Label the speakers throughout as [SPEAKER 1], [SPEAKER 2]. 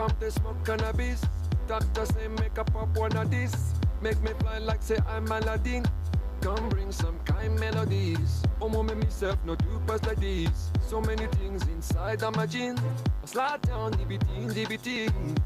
[SPEAKER 1] want to smoke cannabis. Doctor say make a pop one of this. Make me fly like say I'm Aladdin. Come bring some kind melodies. Oh, mama, myself no do pass like this. So many things inside of my jeans. I slide down the beatings, the beatings.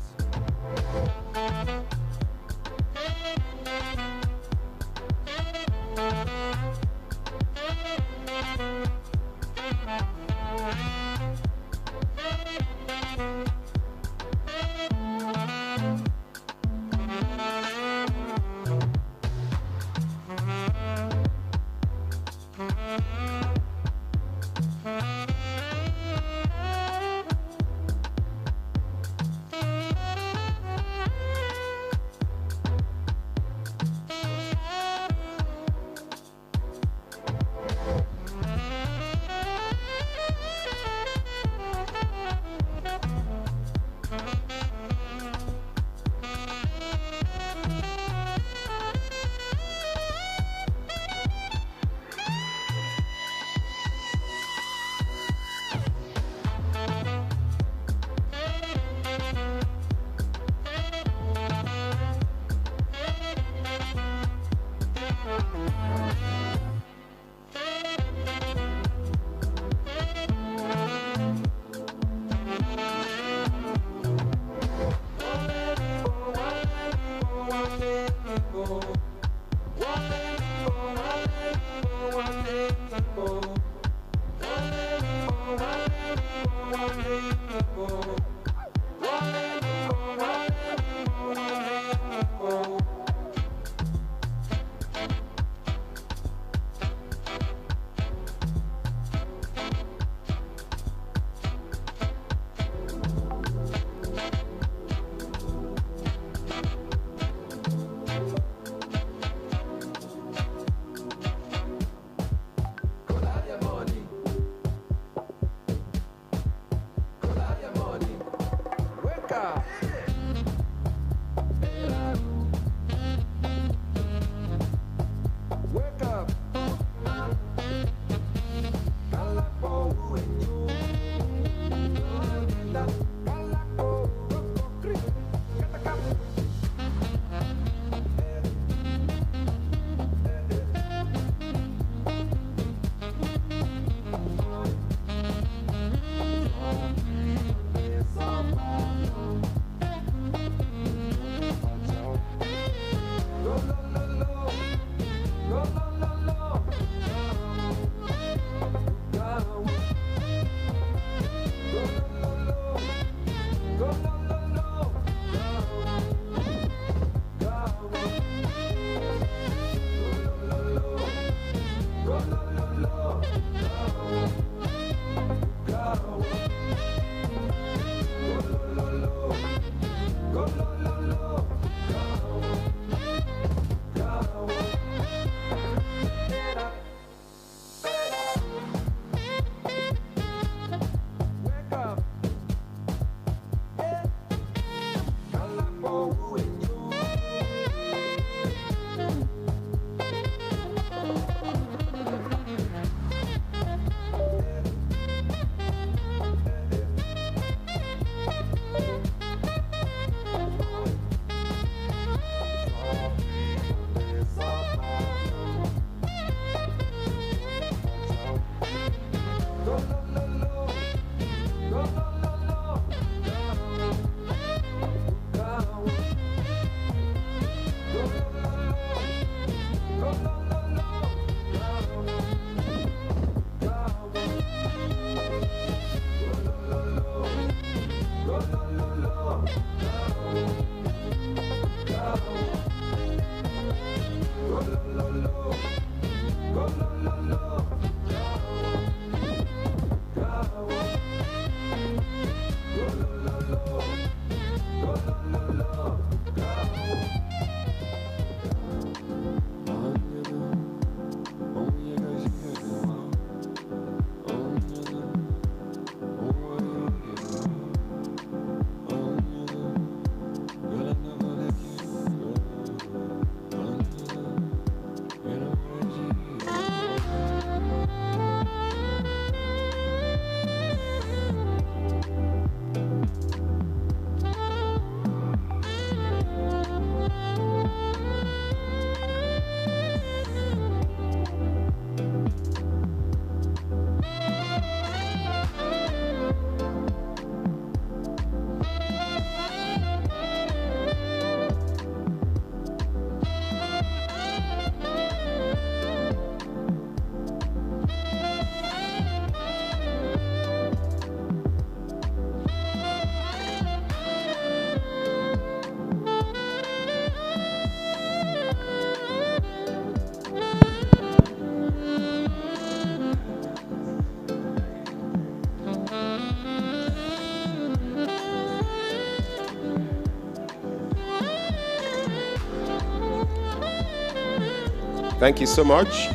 [SPEAKER 2] Thank you so much.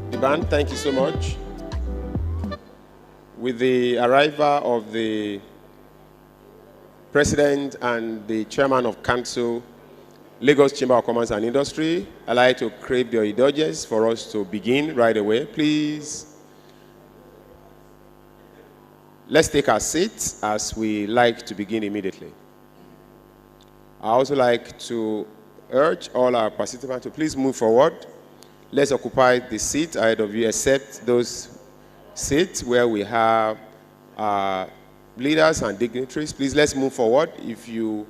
[SPEAKER 2] The band, thank you so much. With the arrival of the President and the Chairman of Council, Lagos Chamber of Commerce and Industry, I'd like to crave your indulgence for us to begin right away. Please, let's take our seats as we like to begin immediately. I also like to urge all our participants to please move forward. Let's occupy the seat ahead of you, except those seats where we have leaders and dignitaries. Please, let's move forward. If you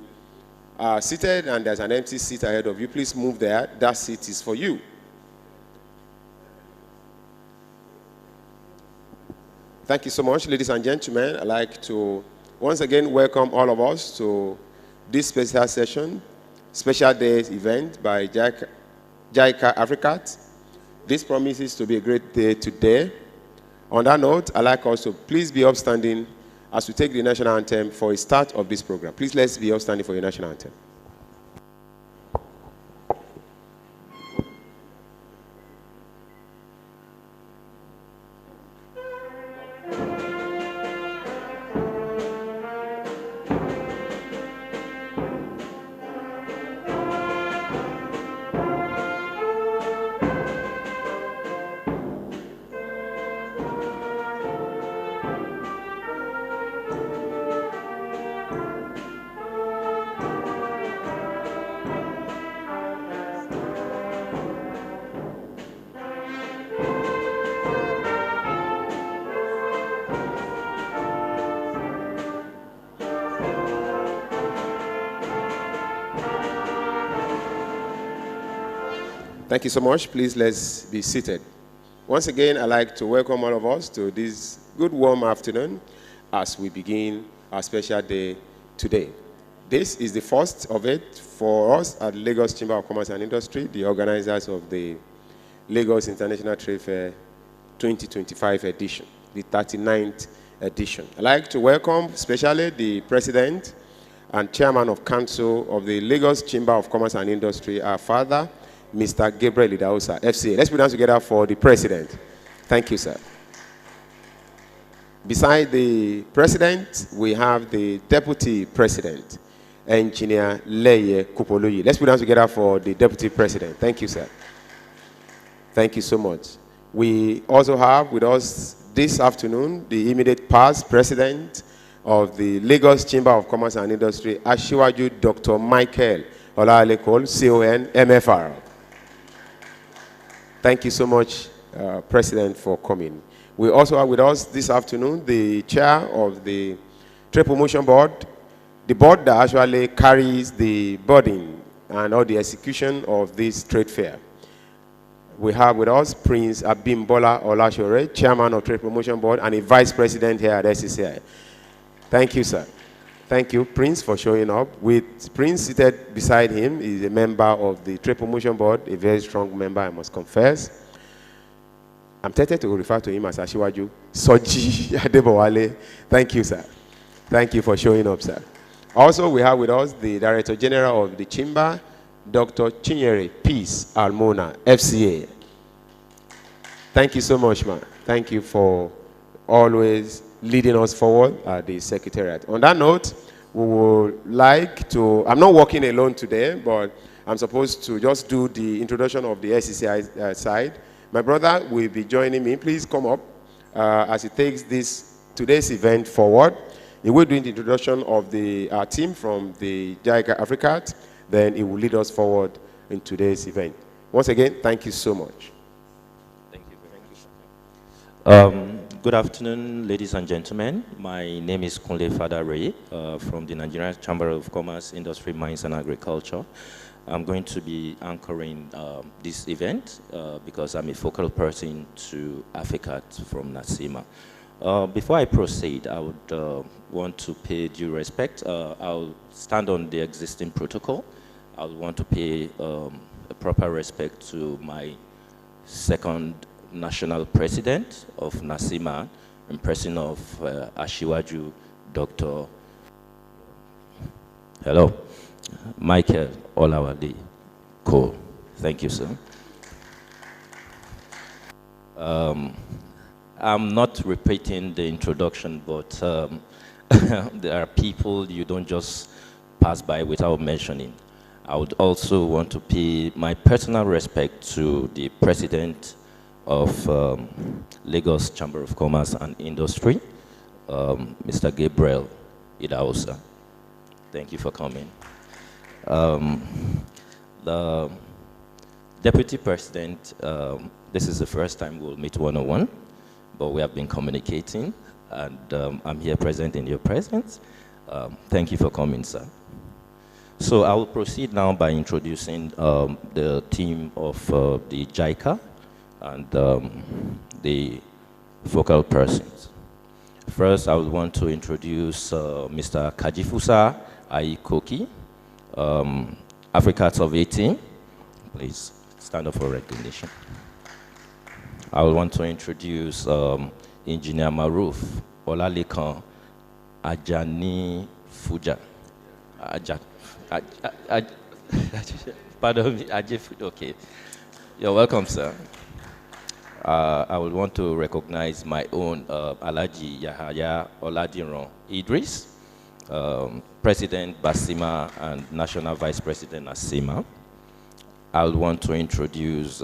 [SPEAKER 2] are seated and there's an empty seat ahead of you, please move there. That seat is for you. Thank you so much, ladies and gentlemen. I'd like to once again welcome all of us to this special session, special days event by JICA AFICAT. This promises to be a great day today. On that note, I'd like us to please be upstanding as we take the national anthem for a start of this program. Please let's be upstanding for the national anthem. Thank you so much. Please, let's be seated. Once again, I'd like to welcome all of us to this good warm afternoon as we begin our special day today. This is the first of it for us at Lagos Chamber of Commerce and Industry, the organizers of the Lagos International Trade Fair 2025 edition, the 39th edition. I'd like to welcome especially the President and Chairman of Council of the Lagos Chamber of Commerce and Industry, our father, Mr. Gabriel Idausa, FCA. Let's put down together for the President. Thank you, sir. Beside the President, we have the Deputy President, Engineer Leye Kupoluyi. Let's put down together for the Deputy President. Thank you, sir. Thank you so much. We also have with us this afternoon the immediate past President of the Lagos Chamber of Commerce and Industry, Asiwaju Dr. Michael Olalekol, CON, MFR. Thank you so much, President, for coming. We also have with us this afternoon the chair of the Trade Promotion Board, the board that actually carries the burden and all the execution of this trade fair. We have with us Prince Abimbola Olashore, Chairman of Trade Promotion Board and a Vice President here at SCCI. Thank you, sir. Thank you, Prince, for showing up. With Prince seated beside him is a member of the Trade Promotion Board, a very strong member, I must confess. I'm tempted to refer to him as Asiwaju Soji Adebowale. Thank you, sir. Thank you for showing up, sir. Also, we have with us the Director General of the Chamber, Dr. Chinyere Peace Almona, FCA. Thank you so much, man. Thank you for always leading us forward at the Secretariat. On that note, we would like to, I'm not working alone today, but I'm supposed to just do the introduction of the SCCI side. My brother will be joining me. Please come up as he takes today's event forward. He will do the introduction of the team from the JICA AFICAT. Then he will lead us forward in today's event. Once again, thank you so much.
[SPEAKER 3] Thank you very much. Good afternoon, ladies and gentlemen. My name is Kunle Fadare from the Nigerian Chamber of Commerce, Industry, Mines and Agriculture. I'm going to be anchoring this event because I'm a focal person to AFICAT from NASIMA. Before I proceed, I would want to pay due respect. I'll stand on the existing protocol. I would want to pay a proper respect to my second National President of NASIMA, in person of Asiwaju Dr. Michael Olawale Cole. Thank you, sir. I'm not repeating the introduction, but there are people you don't just pass by without mentioning. I would also want to pay my personal respect to the president of Lagos Chamber of Commerce and Industry, Mr. Gabriel Idaosa. Thank you for coming. The Deputy President, this is the first time we'll meet one-on-one, but we have been communicating, and I'm here present in your presence. Thank you for coming, sir. So I will proceed now by introducing the team of the JICA and the focal persons. First, I would want to introduce Mr. Kajifusa Aikoki, AFICAT of 18. Please stand up for recognition. I would want to introduce Engineer Maruf Olalekan Ajani Fuja. Pardon me, okay. You're welcome, sir. I would want to recognize my own Alaji Yahaya Oladiran Idris, President Basima and National Vice President Asima. I would want to introduce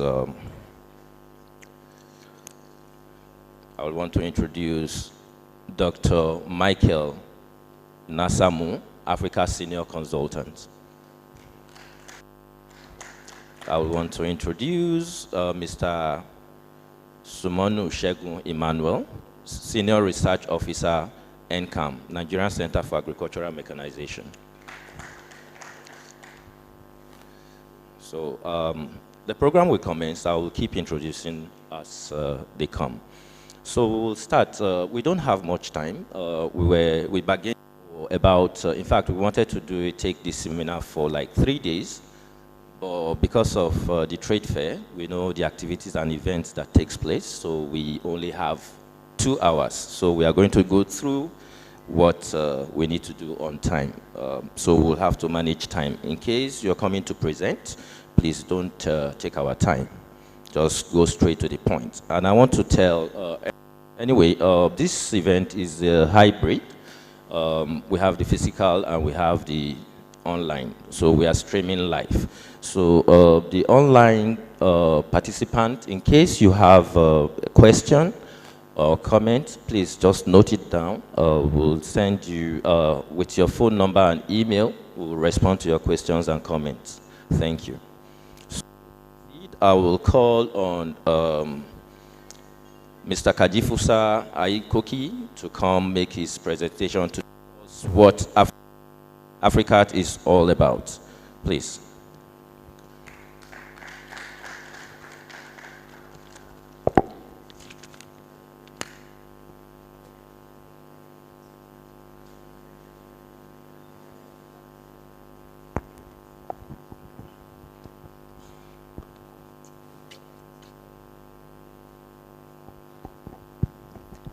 [SPEAKER 3] Dr. Michael Nasamu, Africa Senior Consultant. I would want to introduce Mr. Sumonu Shegun Emmanuel, Senior Research Officer, NCAM, Nigerian Center for Agricultural Mechanization. So the program will commence. I will keep introducing as they come. So we'll start. We don't have much time. We began about, in fact, we wanted to take this seminar for like 3 days. But because of the trade fair, we know the activities and events that takes place, so we only have 2 hours. So we are going to go through what we need to do on time. So we'll have to manage time. In case you're coming to present, please don't take our time. Just go straight to the point. And I want to tell, anyway, this event is a hybrid. We have the physical and we have the online. So we are streaming live. So the online participant, in case you have a question or comment, please just note it down. We'll send you with your phone number and email. We'll respond to your questions and comments. Thank you. So I will call on Mr. Kajifusa Aikoki to come make his presentation to us what AFICAT is all about. Please.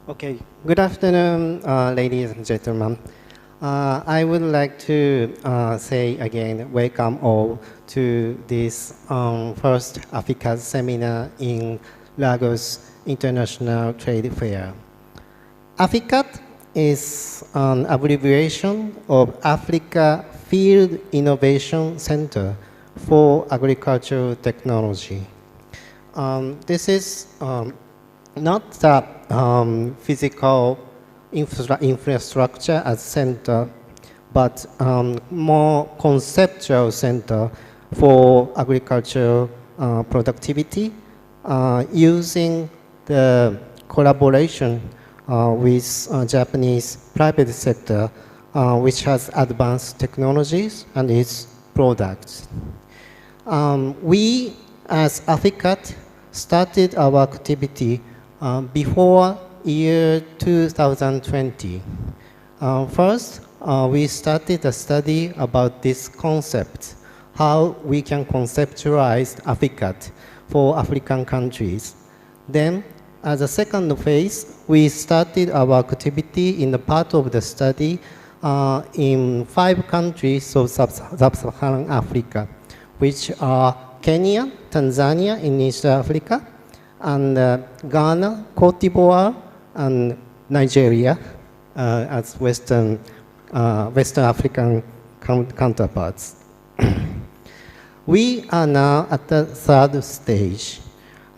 [SPEAKER 4] Okay, good afternoon, ladies and gentlemen. I would like to say again, welcome all to this first AFICAT seminar in Lagos International Trade Fair. AFICAT is an abbreviation of Africa Field Innovation Center for Agricultural Technology. This is not the physical infrastructure as center, but more conceptual center for agricultural productivity using the collaboration with Japanese private sector, which has advanced technologies and its products. We, as AFICAT, started our activity before year 2020. First, we started a study about this concept, how we can conceptualize AFICAT for African countries. Then, as a second phase, we started our activity in the part of the study in 5 countries of sub-Saharan Africa, which are Kenya, Tanzania in East Africa, and Ghana, Cote d'Ivoire, and Nigeria as Western African counterparts. We are now at the third stage.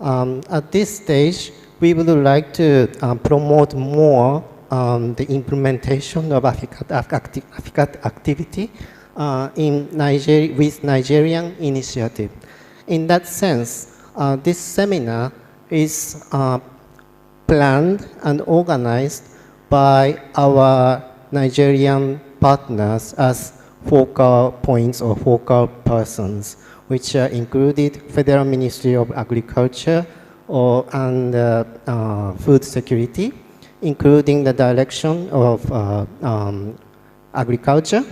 [SPEAKER 4] At this stage, we would like to promote more the implementation of AFICAT activity with Nigerian initiative. In that sense, this seminar is planned and organized by our Nigerian partners as focal points or focal persons, which are included Federal Ministry of Agriculture and Food Security, including the Direction of Agriculture,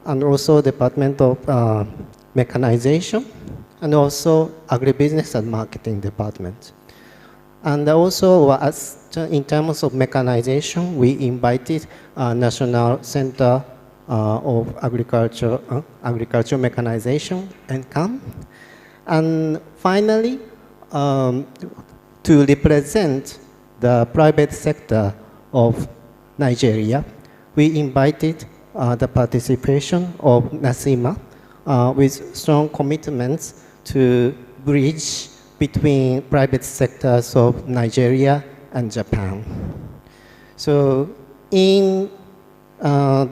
[SPEAKER 4] and also Department of Mechanization, and also Agribusiness and Marketing Department. And also, in terms of mechanization, we invited National Center of Agriculture Mechanization and CAM. And finally, to represent the private sector of Nigeria, we invited the participation of NASIMA with strong commitments to bridge between private sectors of Nigeria and Japan. So in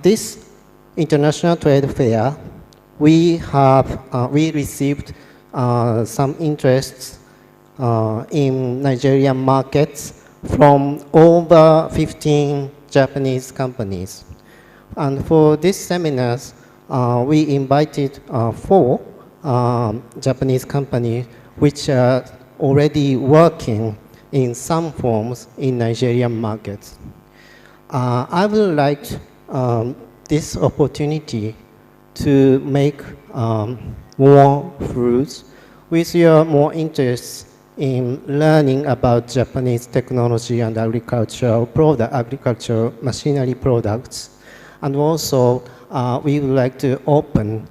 [SPEAKER 4] this international trade fair, we received some interests in Nigerian markets from over 15 Japanese companies. And for these seminars, we invited 4 Japanese companies which are already working in some forms in Nigerian markets. I would like this opportunity to make more fruits with your more interest in learning about Japanese technology and agricultural machinery products. And also, we would like to open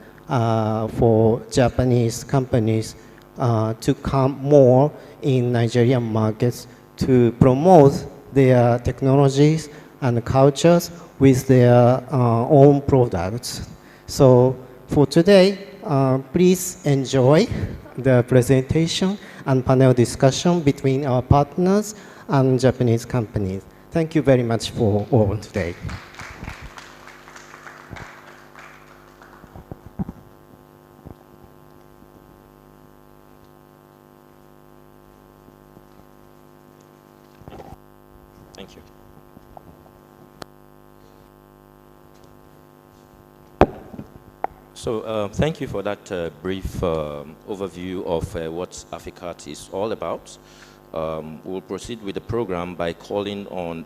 [SPEAKER 4] for Japanese companies to come more in Nigerian markets to promote their technologies and cultures with their own products. So for today, please enjoy the presentation and panel discussion between our partners and Japanese companies. Thank you very much for all today.
[SPEAKER 3] Thank you. So thank you for that brief overview of what AFICAT is all about. We'll proceed with the program by calling on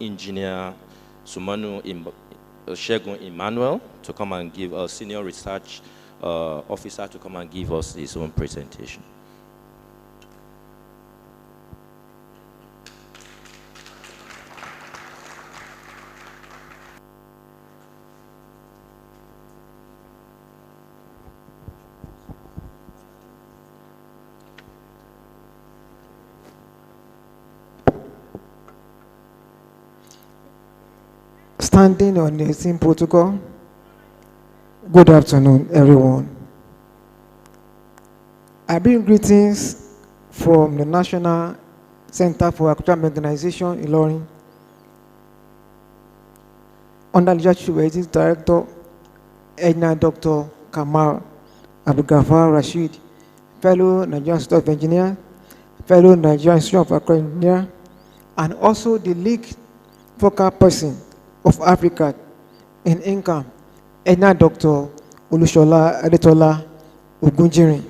[SPEAKER 3] Engineer Sumanu Shegun Emmanuel to come and give a senior research officer to come and give us his own presentation.
[SPEAKER 5] Standing on the same protocol. Good afternoon, everyone. I bring greetings from the National Center for Agricultural Mechanization in Ilorin, under leadership of its Director, Engineer Dr. Kamal Abdulgafar Rashid, fellow Nigerian Institute of Engineers, fellow Nigerian Institute of Agricultural Engineers, and also the lead focal person of AFICAT in income, Engineer Dr. Olushola Adetola Ogunjirin.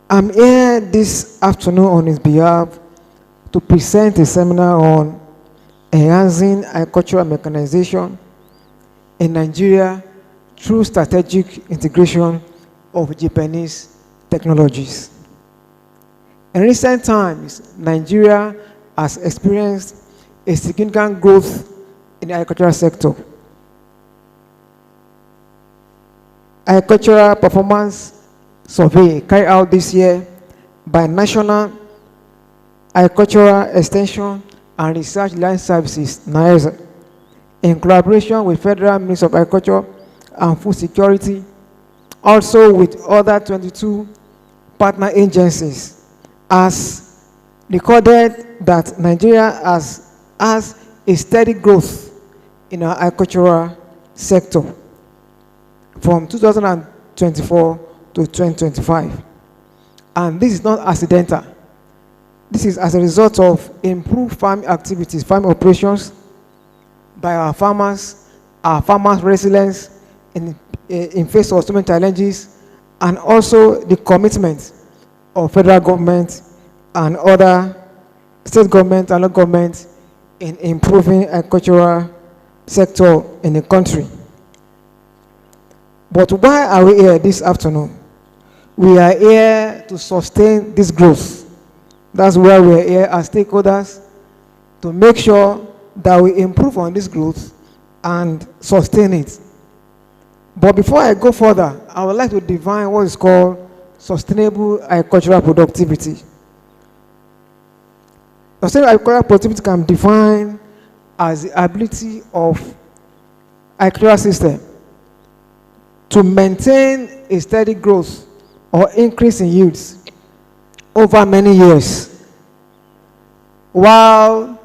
[SPEAKER 5] I'm here this afternoon on his behalf to present a seminar on enhancing agricultural mechanization in Nigeria through strategic integration of Japanese technologies. In recent times, Nigeria has experienced a significant growth in the agricultural sector. agricultural performance survey carried out this year by National Agricultural Extension and Research Land Services, NAESA, in collaboration with Federal Ministry of Agriculture and Food Security, also with other 22 partner agencies, has recorded that Nigeria has a steady growth in our agricultural sector from 2024 to 2025. And this is not accidental. This is as a result of improved farm activities, farm operations by our farmers resilience in face of so many challenges, and also the commitment of federal government and other state government and local government in improving agricultural sector in the country. But why are we here this afternoon? We are here to sustain this growth. That's why we are here as stakeholders, to make sure that we improve on this growth and sustain it. But before I go further, I would like to define what is called sustainable agricultural productivity. Sustainable agricultural productivity can be defined as the ability of agricultural system to maintain a steady growth or increase in yields over many years, while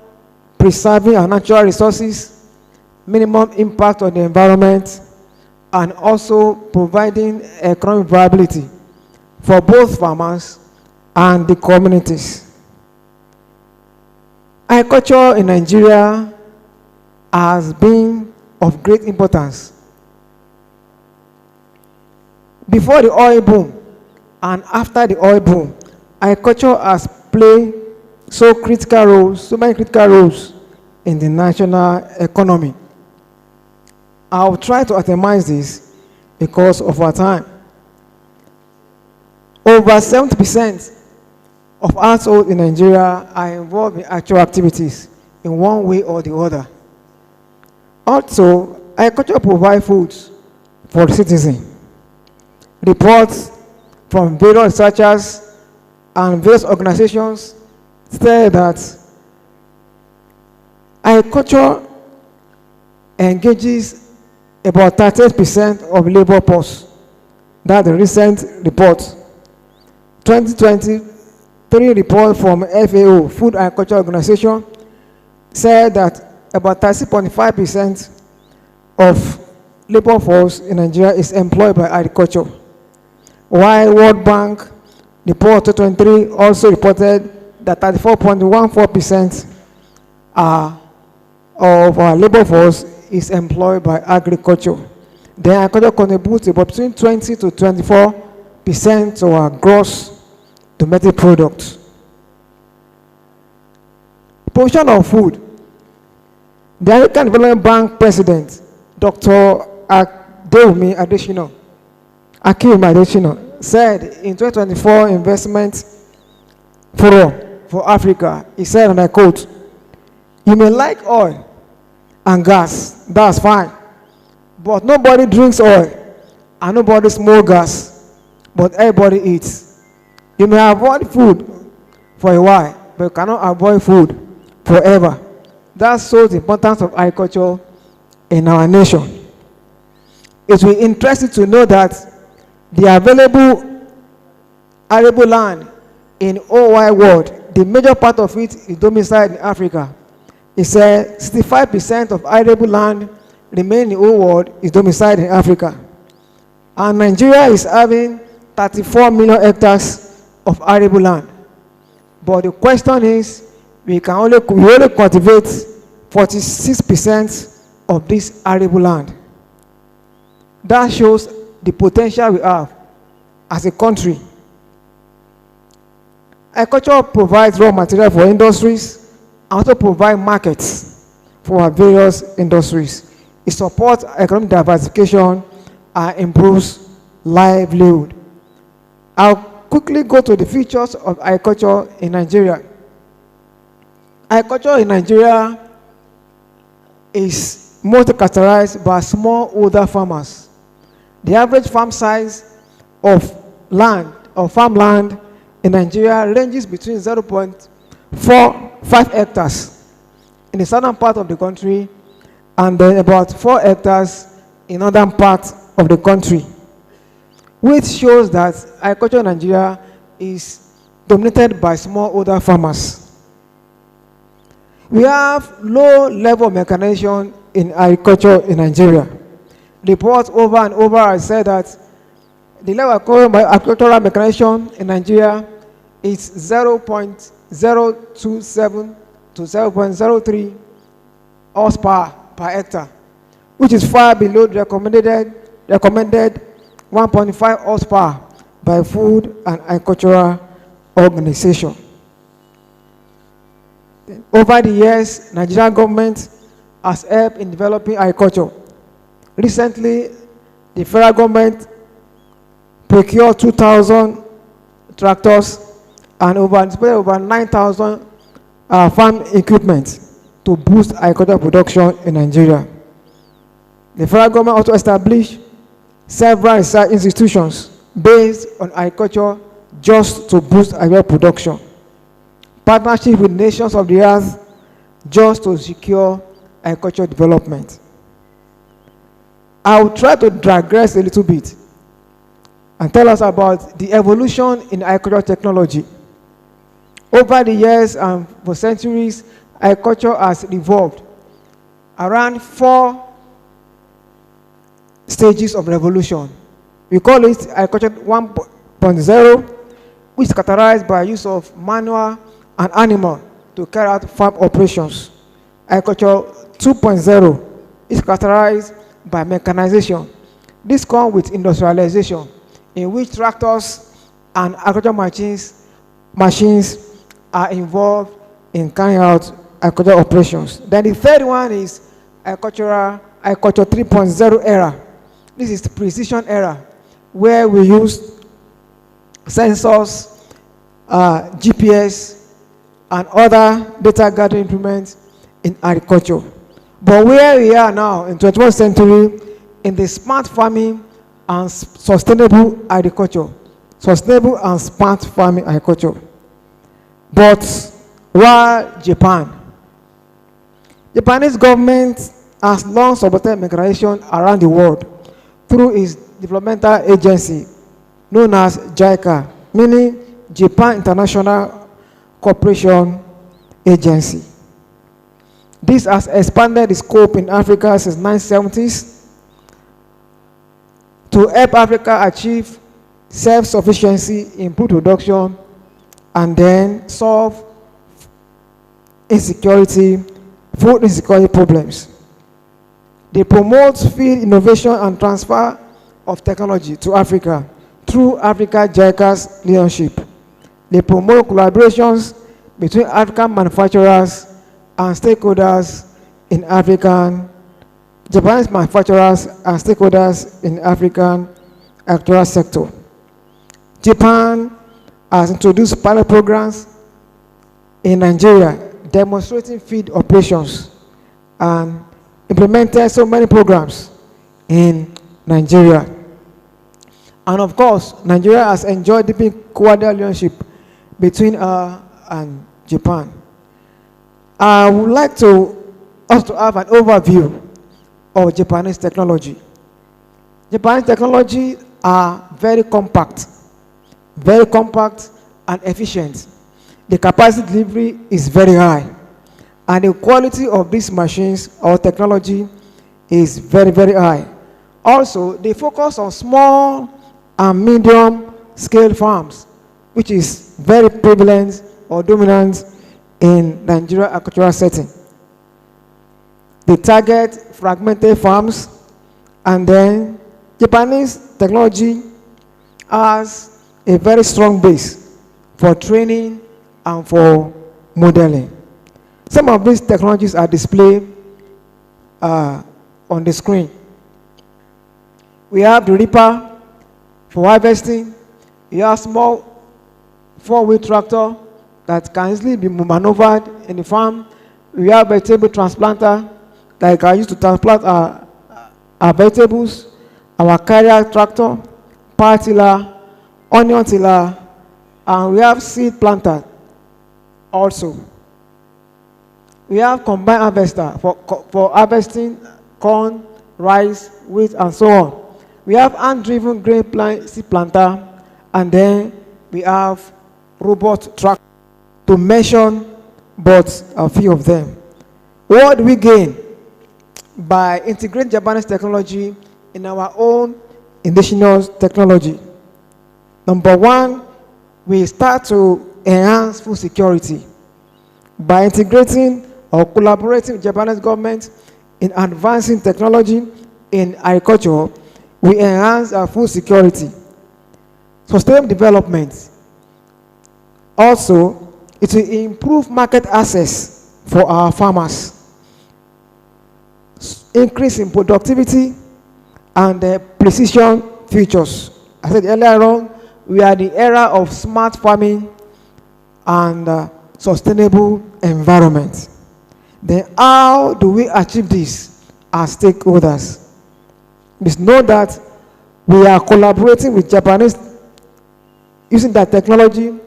[SPEAKER 5] preserving our natural resources, minimum impact on the environment, and also providing economic viability for both farmers and the communities. Agriculture in Nigeria has been of great importance. Before the oil boom and after the oil boom, agriculture has played so many critical roles in the national economy. I'll try to itemize this because of our time. Over 70% of households in Nigeria are involved in actual activities in one way or the other. Also, agriculture provides food for the citizen. Reports from various researchers and various organizations say that agriculture engages about 38% of labor force. That's the recent report. 2023 report from FAO, Food and Agriculture Organization, said that about 36.5% of labor force in Nigeria is employed by agriculture. While World Bank report 2023 also reported that 34.14% of our labor force is employed by agriculture. Then agriculture contributes about between 20 to 24% of our gross domestic product. Provision of food. The African Development Bank President, Dr. Akinwumi Adesina, said in 2024 investment forum for Africa, he said, and I quote, "You may like oil and gas, that's fine, but nobody drinks oil and nobody smokes gas, but everybody eats. You may avoid food for a while, but you cannot avoid food forever." That shows the importance of agriculture in our nation. It will be interesting to know that the available arable land in OY world, the major part of it is domiciled in Africa. It said 65% of arable land remaining in the whole world is domiciled in Africa. And Nigeria is having 34 million hectares of arable land. But the question is, we only cultivate 46% of this arable land. That shows the potential we have as a country. Agriculture provides raw material for industries and also provides markets for our various industries. It supports economic diversification and improves livelihood. I'll quickly go to the features of agriculture in Nigeria. Agriculture in Nigeria is mostly characterized by smallholder farmers. The average farm size of land or farmland in Nigeria ranges between 0.45 hectares in the southern part of the country and then about 4 hectares in northern part of the country, which shows that agriculture in Nigeria is dominated by smallholder farmers. We have low level of mechanization in agriculture in Nigeria. Reports over and over have said that the level of agricultural mechanization in Nigeria is 0.027 to 0.03 horsepower per hectare, which is far below the recommended 1.5 horsepower by Food and Agricultural Organization. Over the years, Nigerian government has helped in developing agriculture. Recently, the federal government procured 2,000 tractors and over 9,000 farm equipment to boost agricultural production in Nigeria. The federal government also established several research institutions based on agriculture just to boost agricultural production. Partnership with nations of the earth just to secure agricultural development. I will try to digress a little bit and tell us about the evolution in agricultural technology. Over the years and for centuries, agriculture has evolved around 4 stages of revolution. We call it agriculture 1.0, which is characterized by use of manual and animal to carry out farm operations. Agriculture 2.0 is characterized by mechanization. This comes with industrialization, in which tractors and agricultural machines are involved in carrying out agricultural operations. Then the third one is agriculture 3.0 era. This is the precision era, where we use sensors, GPS, and other data gathering implements in agriculture. But where we are now in 21st century, in the smart farming and sustainable agriculture. Sustainable and smart farming agriculture. But while Japanese government has long supported mechanization around the world through its developmental agency known as JICA, meaning Japan International Cooperation Agency. This has expanded the scope in Africa since the 1970s to help Africa achieve self-sufficiency in food production and then solve food insecurity problems. They promote field innovation and transfer of technology to Africa through Africa JICA's leadership. They promote collaborations between African manufacturers and stakeholders in Japanese manufacturers and stakeholders in African agricultural sector. Japan has introduced pilot programs in Nigeria demonstrating field operations and implemented so many programs in Nigeria. And of course, Nigeria has enjoyed deep cordial relationship between and Japan. I would like us to have an overview of Japanese technology. Japanese technology are very compact and efficient. The capacity delivery is very high, and the quality of these machines or technology is very, very high. Also, they focus on small and medium scale farms, which is very prevalent or dominant in Nigeria agricultural setting. They target fragmented farms, and then Japanese technology has a very strong base for training and for modeling. Some of these technologies are displayed on the screen. We have the reaper for harvesting. We have small 4-wheel tractor that can easily be maneuvered in the farm. We have vegetable transplanter that can use to transplant our vegetables. our carrier tractor, power tiller, onion tiller, and we have seed planter also. We have combined harvester for harvesting corn, rice, wheat, and so on. We have hand-driven grain seed planter, and then we have robot tractor, to mention but a few of them. What do we gain by integrating Japanese technology in our own indigenous technology? Number one, we start to enhance food security by integrating or collaborating with Japanese government in advancing technology in agriculture. We enhance our food security. Sustainable development. Also, it will improve market access for our farmers, increase in productivity and precision features. I said earlier on, we are in the era of smart farming and sustainable environment. Then how do we achieve this as stakeholders? Please know that we are collaborating with Japanese using that technology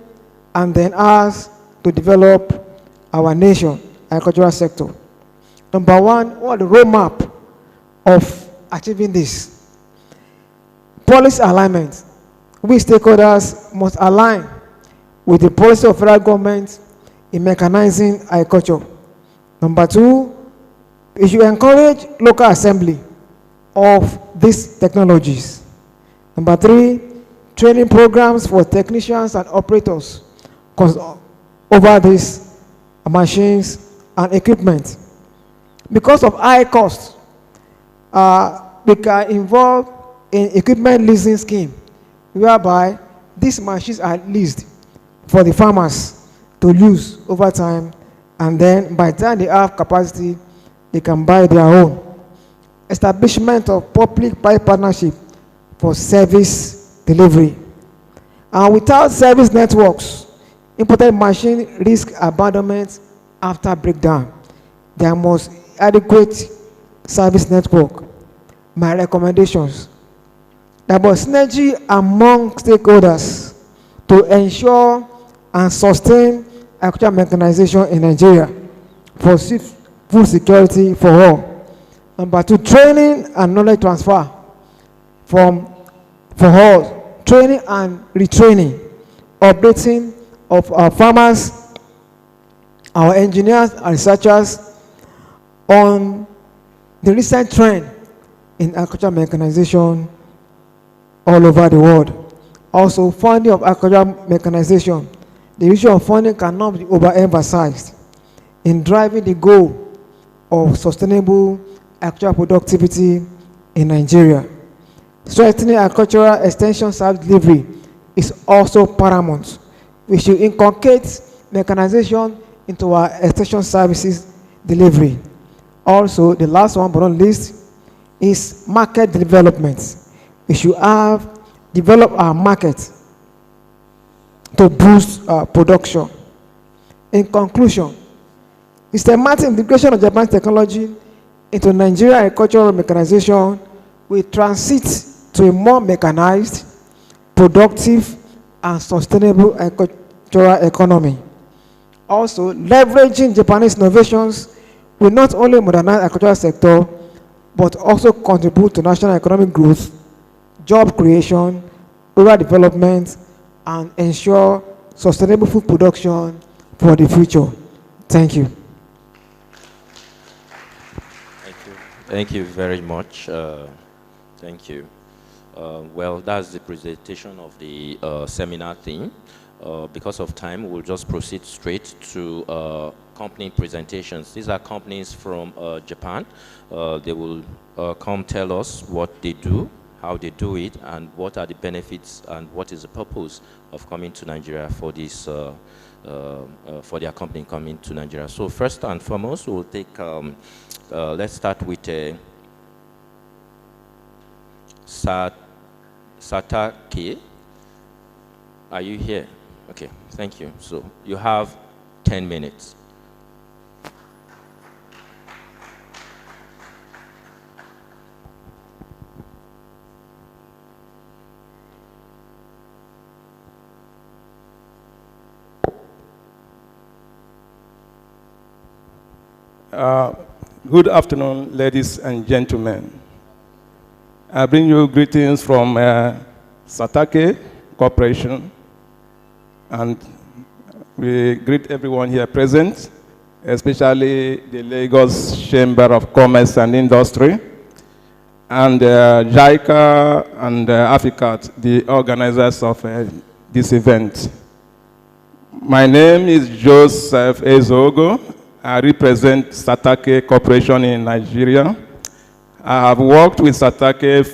[SPEAKER 5] and then us to develop our nation agricultural sector. Number one, what the roadmap of achieving this? Policy alignment. We stakeholders must align with the policy of federal government in mechanizing agriculture. Number two, we should encourage local assembly of these technologies. Number three, training programs for technicians and operators over these machines and equipment. Because of high costs, we can involve in equipment leasing scheme, whereby these machines are leased for the farmers to use over time, and then by the time they have capacity, they can buy their own. Establishment of public-private partnership for service delivery. And without service networks, imported machine risk abandonment after breakdown. There must adequate service network. My recommendations: there must synergy among stakeholders to ensure and sustain agricultural mechanization in Nigeria for food security for all. Number two, training and knowledge transfer for all. Training and retraining, updating of our farmers, our engineers and researchers on the recent trend in agricultural mechanization all over the world. Also, funding of agricultural mechanization. The issue of funding cannot be overemphasized in driving the goal of sustainable agricultural productivity in Nigeria. Strengthening agricultural extension service delivery is also paramount. We should inculcate mechanization into our extension services delivery. Also, the last one but not least is market development. We should develop our market to boost production. In conclusion, systematic integration of Japanese technology into Nigerian agricultural mechanization will transit to a more mechanized, productive, and sustainable agricultural economy. Also, leveraging Japanese innovations will not only modernize the agricultural sector, but also contribute to national economic growth, job creation, rural development, and ensure sustainable food production for the future. Thank you.
[SPEAKER 3] Thank you very much. Thank you. Well, that's the presentation of the seminar theme. Because of time, we'll just proceed straight to company presentations. These are companies from Japan. They will come tell us what they do, how they do it, and what are the benefits and what is the purpose of coming to Nigeria for this, for their company coming to Nigeria. So first and foremost, we'll take, let's start with Satake. Are you here? Okay, thank you. So you have 10 minutes.
[SPEAKER 6] Good afternoon, ladies and gentlemen. I bring you greetings from Satake Corporation, and we greet everyone here present, especially the Lagos Chamber of Commerce and Industry, and JICA and AFICAT, the organizers of this event. My name is Joseph Ezogo. I represent Satake Corporation in Nigeria. I have worked with Satake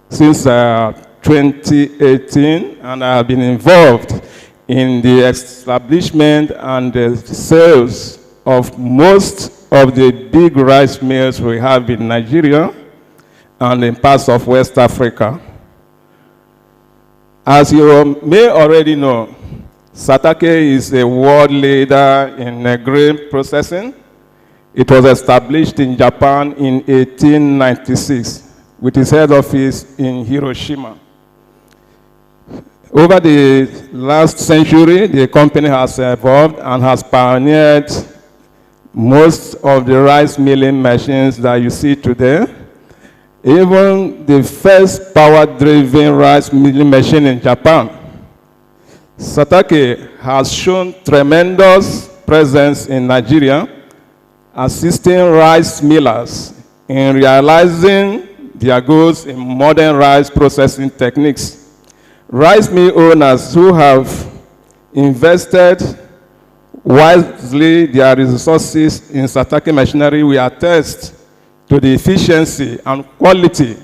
[SPEAKER 6] since 2018, and I have been involved in the establishment and the sales of most of the big rice mills we have in Nigeria and in parts of West Africa. As you may already know, Satake is a world leader in grain processing. It was established in Japan in 1896 with its head office in Hiroshima. Over the last century, the company has evolved and has pioneered most of the rice milling machines that you see today. Even the first power-driven rice milling machine in Japan. Satake has shown tremendous presence in Nigeria, assisting rice millers in realizing their goals in modern rice processing techniques. Rice mill owners who have invested wisely their resources in Satake machinery will attest to the efficiency and quality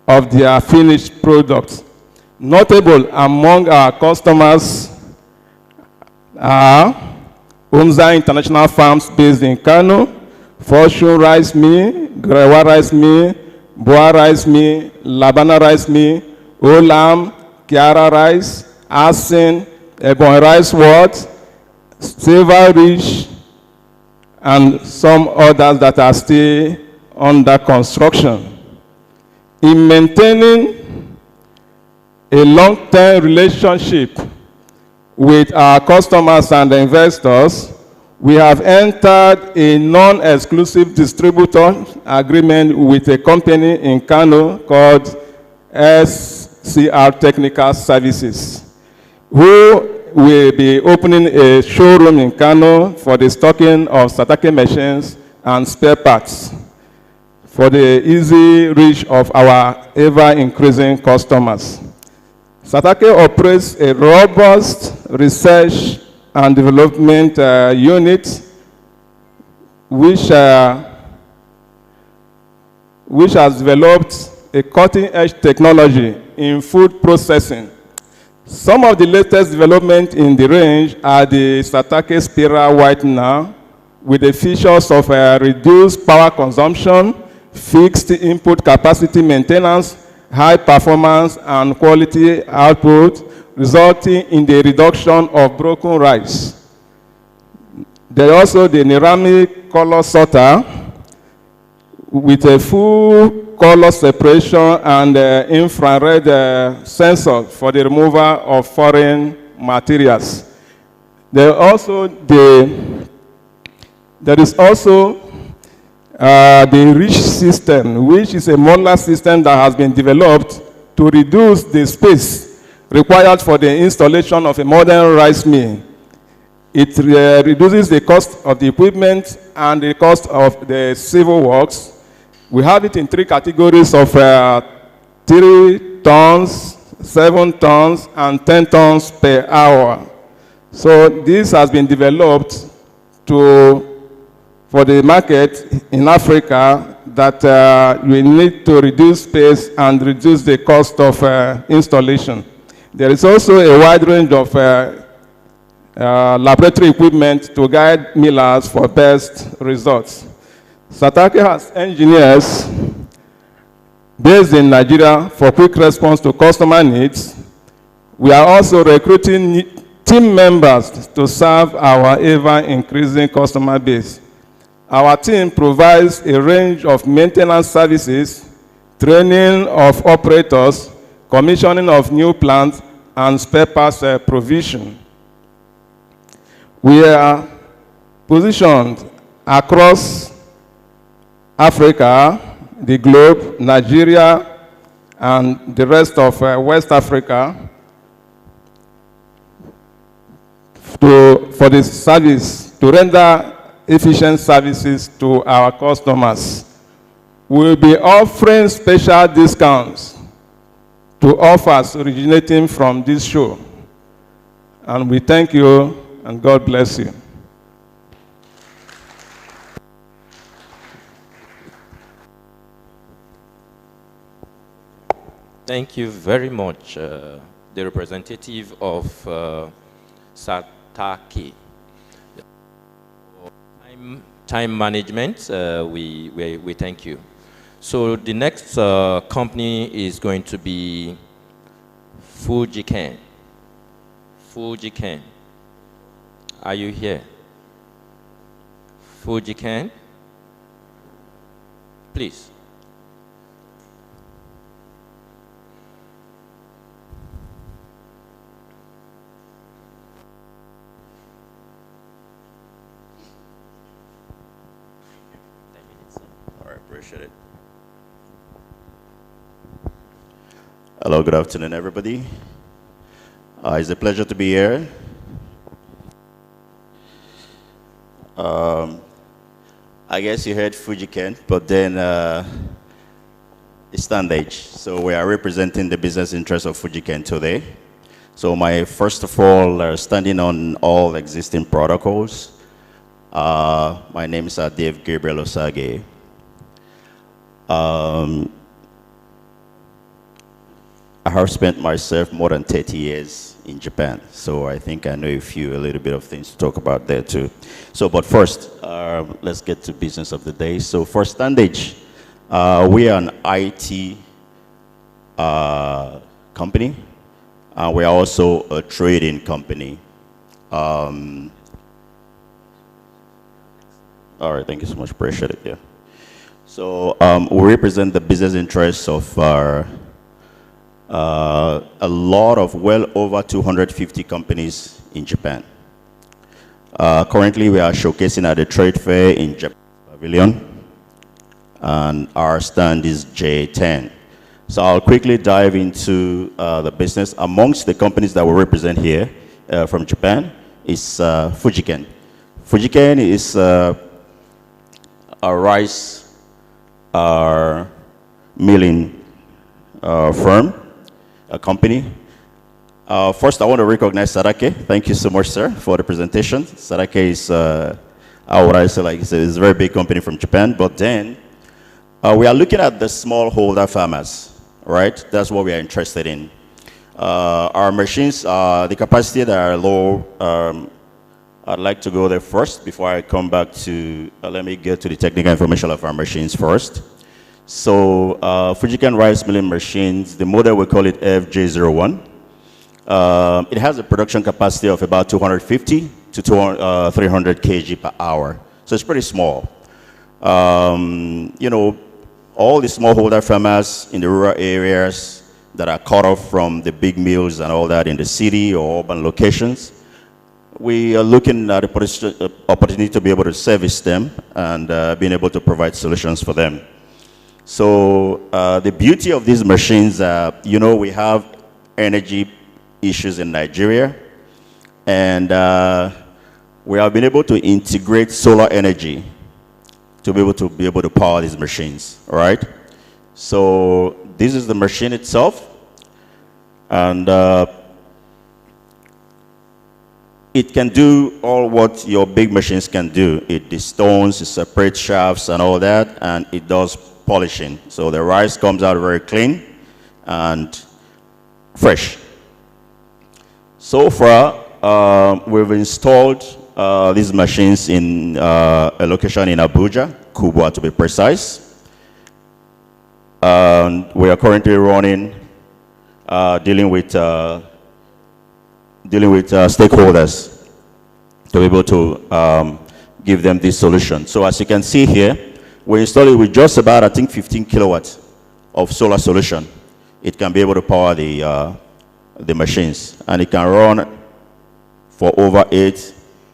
[SPEAKER 6] of their finished products. Notable among our customers are Umza International Farms based in Kano, Fortune Rice Mill, Grewa Rice Mill, Boa Rice Mill, Labana Rice Mill, Olam, Kiara Rice, Asin, Ebon Rice World, Silver Ridge, and some others that are still under construction. In maintaining a long-term relationship with our customers and investors, we have entered a non-exclusive distributor agreement with a company in Kano called SCR Technical Services, who will be opening a showroom in Kano for the stocking of Satake machines and spare parts for the easy reach of our ever-increasing customers. Satake operates a robust research and development unit which has developed a cutting-edge technology in food processing. Some of the latest developments in the range are the Satake Spiral Whitener with the features of reduced power consumption, fixed input capacity maintenance, high performance and quality output, resulting in the reduction of broken rice. There is also the Neramic color sorter with a full color separation and infrared sensor for the removal of foreign materials. There is also the REACH system, which is a modular system that has been developed to reduce the space required for the installation of a modern rice mill. It reduces the cost of the equipment and the cost of the civil works. We have it in 3 categories of 3 tons, 7 tons, and 10 tons per hour. So this has been developed for the market in Africa that we need to reduce space and reduce the cost of installation. There is also a wide range of laboratory equipment to guide millers for best results. Satake has engineers based in Nigeria for quick response to customer needs. We are also recruiting team members to serve our ever-increasing customer base. Our team provides a range of maintenance services, training of operators, commissioning of new plants, and spare parts provision. We are positioned across Africa, the globe, Nigeria, and the rest of West Africa for the service, to render efficient services to our customers. We will be offering special discounts to offers originating from this show. And we thank you, and God bless you.
[SPEAKER 3] Thank you very much, the representative of Sataki. Time management, we thank you. So the next company is going to be FujiCan. FujiCan. Are you here? FujiCan? Please.
[SPEAKER 7] All right, appreciate it. Hello, good afternoon, everybody. It's a pleasure to be here. I guess you heard FujiCan, but then it's standard. So we are representing the business interests of FujiCan today. So first of all, standing on all existing protocols. My name is Dave Gabriel Osage. I have spent myself more than 30 years in Japan, so I think I know a little bit of things to talk about there too. So, but first, let's get to business of the day. So for Standage, we are an IT company, and we are also a trading company. All right, thank you so much, appreciate it, yeah. So we represent the business interests of a lot of well over 250 companies in Japan. Currently, we are showcasing at the trade fair in Japan Pavilion, and our stand is J10. So I'll quickly dive into the business. Amongst the companies that we represent here from Japan is FujiCan. FujiCan is a rice milling firm, a company. First, I want to recognize Sarake. Thank you so much, sir, for the presentation. Sarake is, what I say, like, it's a very big company from Japan. But then, we are looking at the smallholder farmers, right? That's what we are interested in. Our machines, the capacity that are low, I'd like to go there first before I come back to, let me get to the technical information of our machines first. So FujiCan rice milling machines, the model we call it FJ01. It has a production capacity of about 250 to 300 kg per hour. So it's pretty small. You know, all the smallholder farmers in the rural areas that are cut off from the big mills and all that in the city or urban locations, we are looking at the opportunity to be able to service them and being able to provide solutions for them. So the beauty of these machines, you know, we have energy issues in Nigeria, and we have been able to integrate solar energy to be able to power these machines. All right. So this is the machine itself, and it can do all what your big machines can do. It destones, it separates shafts and all that, and it does polishing. So the rice comes out very clean and fresh. So far, we've installed these machines in a location in Abuja, Kubwa to be precise. And we are currently running, dealing with stakeholders to be able to give them this solution. So as you can see here, we installed it with just about, I think, 15 kilowatts of solar solution. It can be able to power the machines, and it can run for over 8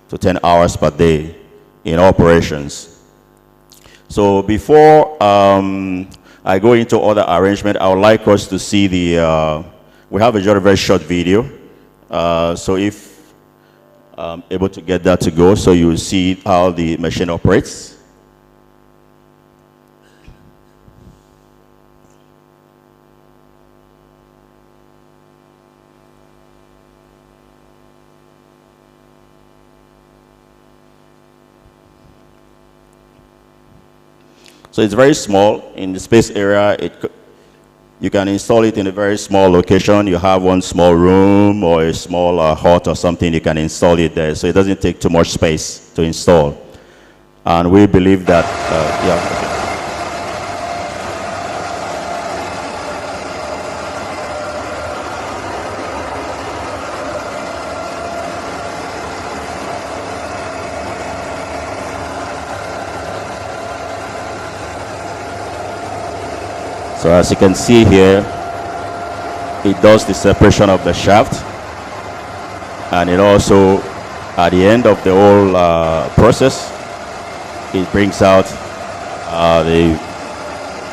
[SPEAKER 7] to 10 hours per day in operations. So before I go into other arrangement, I would like us to see the, we have a very short video. So if I'm able to get that to go, so you will see how the machine operates. So it's very small in the space area. You can install it in a very small location. You have one small room or a small hut or something, you can install it there. So it doesn't take too much space to install. And we believe that, yeah. Okay. So as you can see here, it does the separation of the shaft, and it also, at the end of the whole process, it brings out the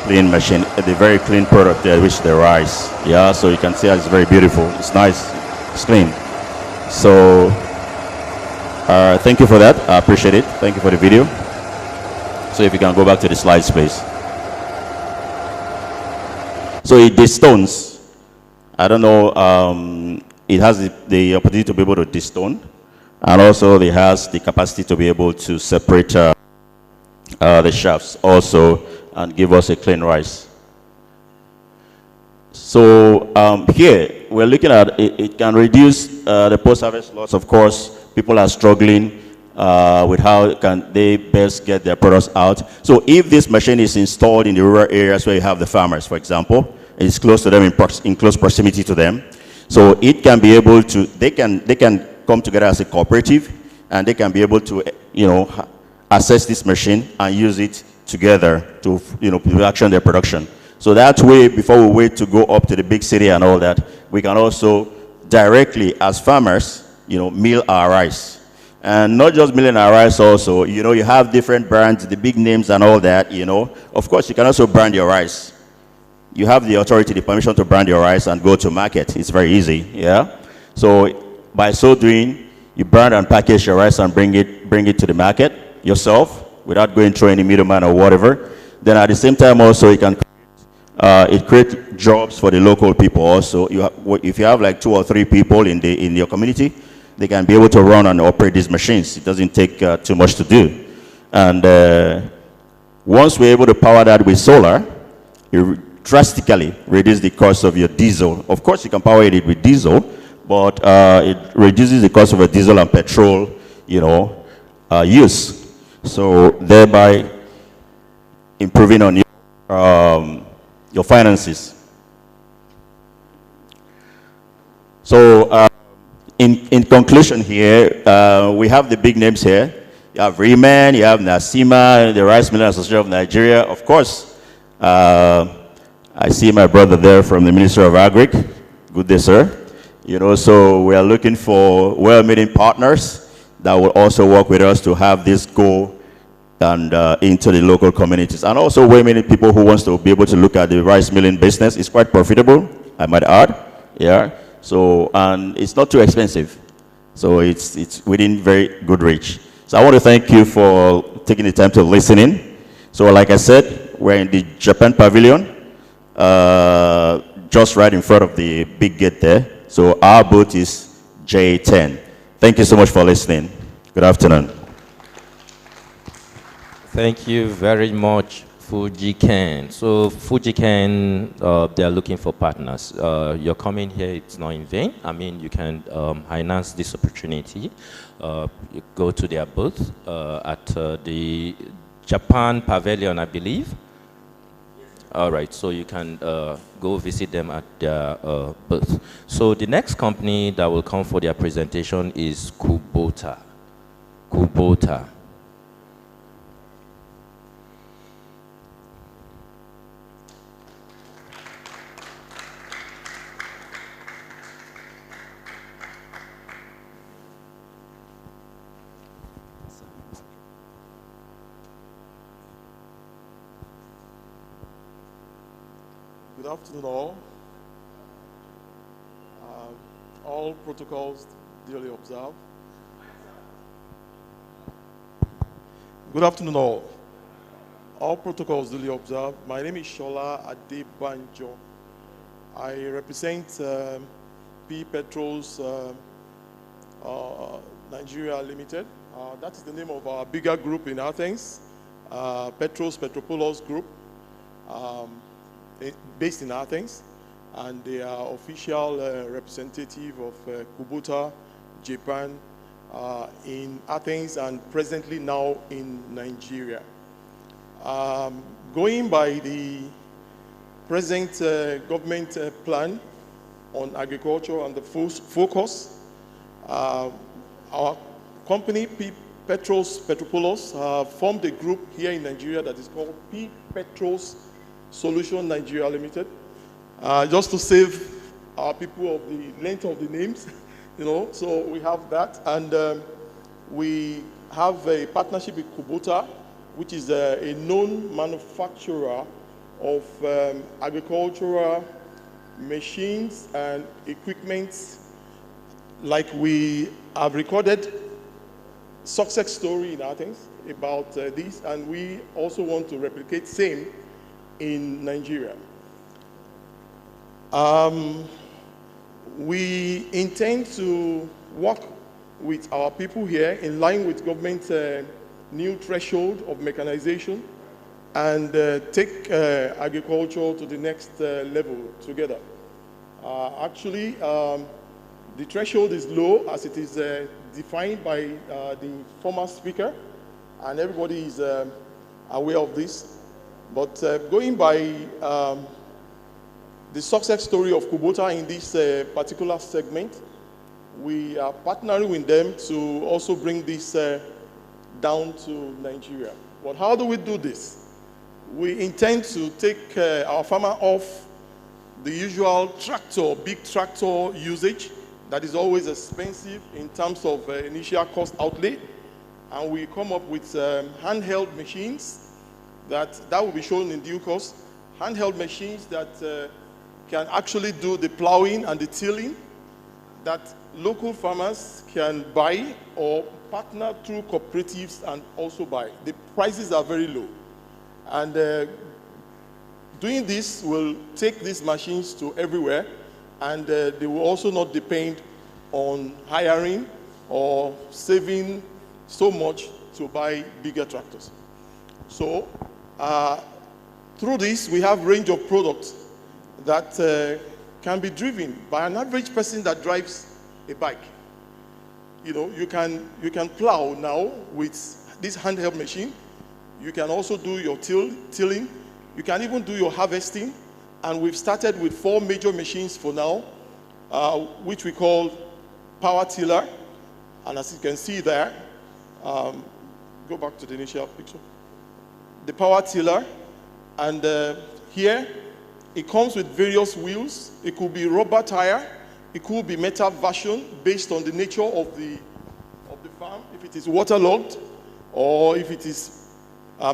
[SPEAKER 7] clean machine, the very clean product there, which is the rice. Yeah, so you can see it's very beautiful. It's nice, it's clean. So thank you for that. I appreciate it. Thank you for the video. So if you can go back to the slides, please. So it destones. I don't know, it has the opportunity to be able to destone, and also it has the capacity to be able to separate the shafts also and give us a clean rice. So here we're looking at it can reduce the post-harvest loss. Of course, people are struggling with how can they best get their products out. So if this machine is installed in the rural areas where you have the farmers, for example, it's close to them, in close proximity to them, so it can be able to, they can come together as a cooperative, and they can be able to, you know, access this machine and use it together to, you know, action their production. So that way, before we wait to go up to the big city and all that, we can also directly, as farmers, you know, mill our rice. And not just milling our rice also, you know, you have different brands, the big names and all that, you know. Of course, you can also brand your rice. You have the authority, the permission to brand your rice and go to market. It's very easy, yeah. So by so doing, you brand and package your rice and bring it to the market yourself without going through any middleman or whatever. Then at the same time also, you can it creates jobs for the local people also. If you have like 2 or 3 people in your community, they can be able to run and operate these machines. It doesn't take too much to do. And once we're able to power that with solar, it drastically reduce the cost of your diesel. Of course, you can power it with diesel, but it reduces the cost of a diesel and petrol, you know, use. So thereby improving on your finances. So in conclusion here, we have the big names here. You have Riemann, you have Nasima, the Rice Milling Association of Nigeria. Of course, I see my brother there from the Ministry of Agric. Good day, sir. You know, so we are looking for well-meaning partners that will also work with us to have this go and into the local communities. And also well-meaning people who wants to be able to look at the rice milling business. It's quite profitable, I might add. Yeah. So, and it's not too expensive. So it's within very good reach. So I want to thank you for taking the time to listen in. So like I said, we're in the Japan Pavilion, just right in front of the big gate there. So our booth is J10. Thank you so much for listening. Good afternoon.
[SPEAKER 3] Thank you very much, FujiCan. So FujiCan, they are looking for partners. Your coming here, it's not in vain. I mean, you can enhance this opportunity. You go to their booth at the Japan Pavilion, I believe. All right, so you can go visit them at their booth. So the next company that will come for their presentation is Kubota. Kubota.
[SPEAKER 8] Good afternoon, all. All protocols duly observed. Good afternoon, all. All protocols duly observed. My name is Shola Adebanjo. I represent P Petrols Nigeria Limited. That is the name of our bigger group in Athens, Petropoulos Group, based in Athens. And they are official representative of Kubota, Japan, in Athens, and presently now in Nigeria. Going by the present government plan on agriculture and the focus, our company, Petropoulos, formed a group here in Nigeria that is called P Petros Solution Nigeria Limited. Just to save our people of the length of the names, so we have that. And we have a partnership with Kubota, which is a known manufacturer of agricultural machines and equipment. Like we have recorded success story in Athens about this, and we also want to replicate same in Nigeria. We intend to work with our people here in line with government new threshold of mechanization and take agriculture to the next level together. Actually, the threshold is low as it is defined by the former speaker, and everybody is aware of this. But going by the success story of Kubota in this particular segment, we are partnering with them to also bring this down to Nigeria. But how do we do this? We intend to take our farmer off the usual tractor, big tractor usage that is always expensive in terms of initial cost outlay, and we come up with handheld machines that will be shown in due course. Handheld machines that can actually do the plowing and the tilling that local farmers can buy or partner through cooperatives and also buy. The prices are very low. And doing this will take these machines to everywhere, and they will also not depend on hiring or saving so much to buy bigger tractors. So through this, we have a range of products that can be driven by an average person that drives a bike. You can plow now with this handheld machine. You can also do your tilling. You can even do your harvesting. And we've started with 4 major machines for now, which we call power tiller. And as you can see there, go back to the initial picture. The power tiller, and here, it comes with various wheels. It could be rubber tire. It could be metal version based on the nature of the farm, if it is waterlogged or if it is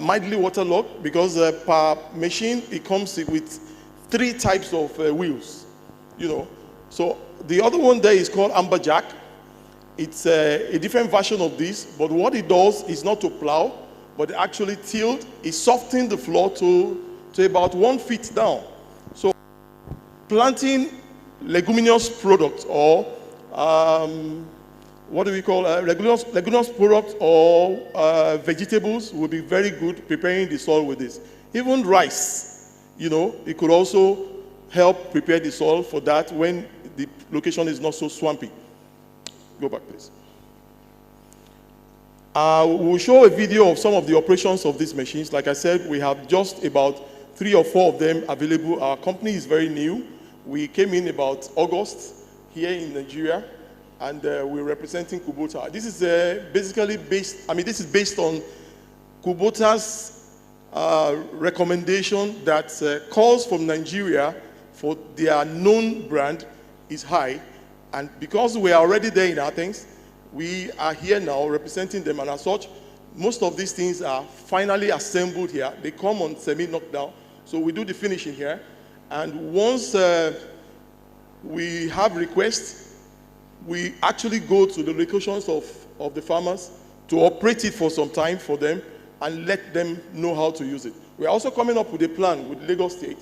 [SPEAKER 8] mildly waterlogged, because per machine, it comes with 3 types of wheels, So the other one there is called amberjack. It's a different version of this, but what it does is not to plow, but actually tilt. It softens the floor to about 1 foot down. So planting leguminous products or what do we call leguminous products or vegetables will be very good preparing the soil with this. Even rice, it could also help prepare the soil for that when the location is not so swampy. Go back, please. We'll show a video of some of the operations of these machines. Like I said, we have just about 3 or 4 of them available. Our company is very new. We came in about August here in Nigeria, and we're representing Kubota. This is basically based on Kubota's recommendation that calls from Nigeria for their known brand is high. And because we are already there in Athens, we are here now representing them, and as such, most of these things are finally assembled here. They come on semi-knockdown, so we do the finishing here, And once we have requests, we actually go to the locations of the farmers to operate it for some time for them and let them know how to use it. We're also coming up with a plan with Lagos State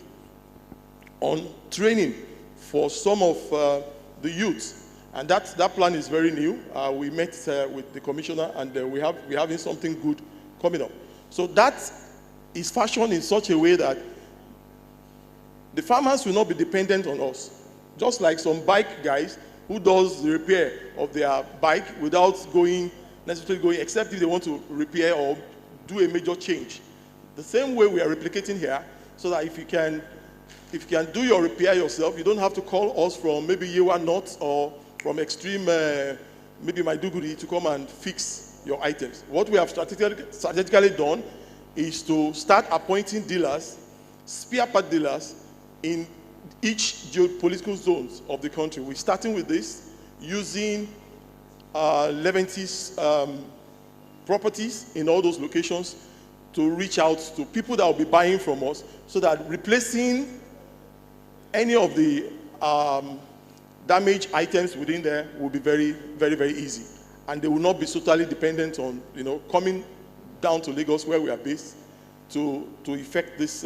[SPEAKER 8] on training for some of the youth. And that plan is very new. We met with the commissioner, and we're having something good coming up. So that is fashioned in such a way that the farmers will not be dependent on us. Just like some bike guys who does the repair of their bike without necessarily going, except if they want to repair or do a major change. The same way we are replicating here, so that if you can do your repair yourself, you don't have to call us from maybe Yewa North or from extreme, maybe Maiduguri, to come and fix your items. What we have strategically done is to start appointing dealers, spare part dealers, in each geopolitical zones of the country. We're starting with this using Leventis properties in all those locations to reach out to people that will be buying from us, so that replacing any of the damaged items within there will be very, very, very easy. And they will not be totally dependent on, coming down to Lagos where we are based to effect these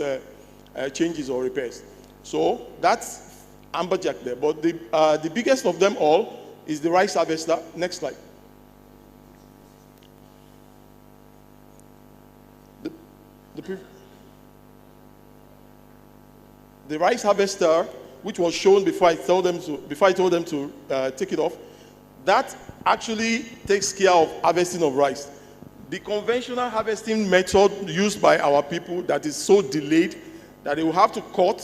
[SPEAKER 8] changes or repairs. So that's amberjack there. But the biggest of them all is the rice harvester. Next slide. The rice harvester, which was shown before I told them to take it off, that actually takes care of harvesting of rice. The conventional harvesting method used by our people that is so delayed that they will have to cut,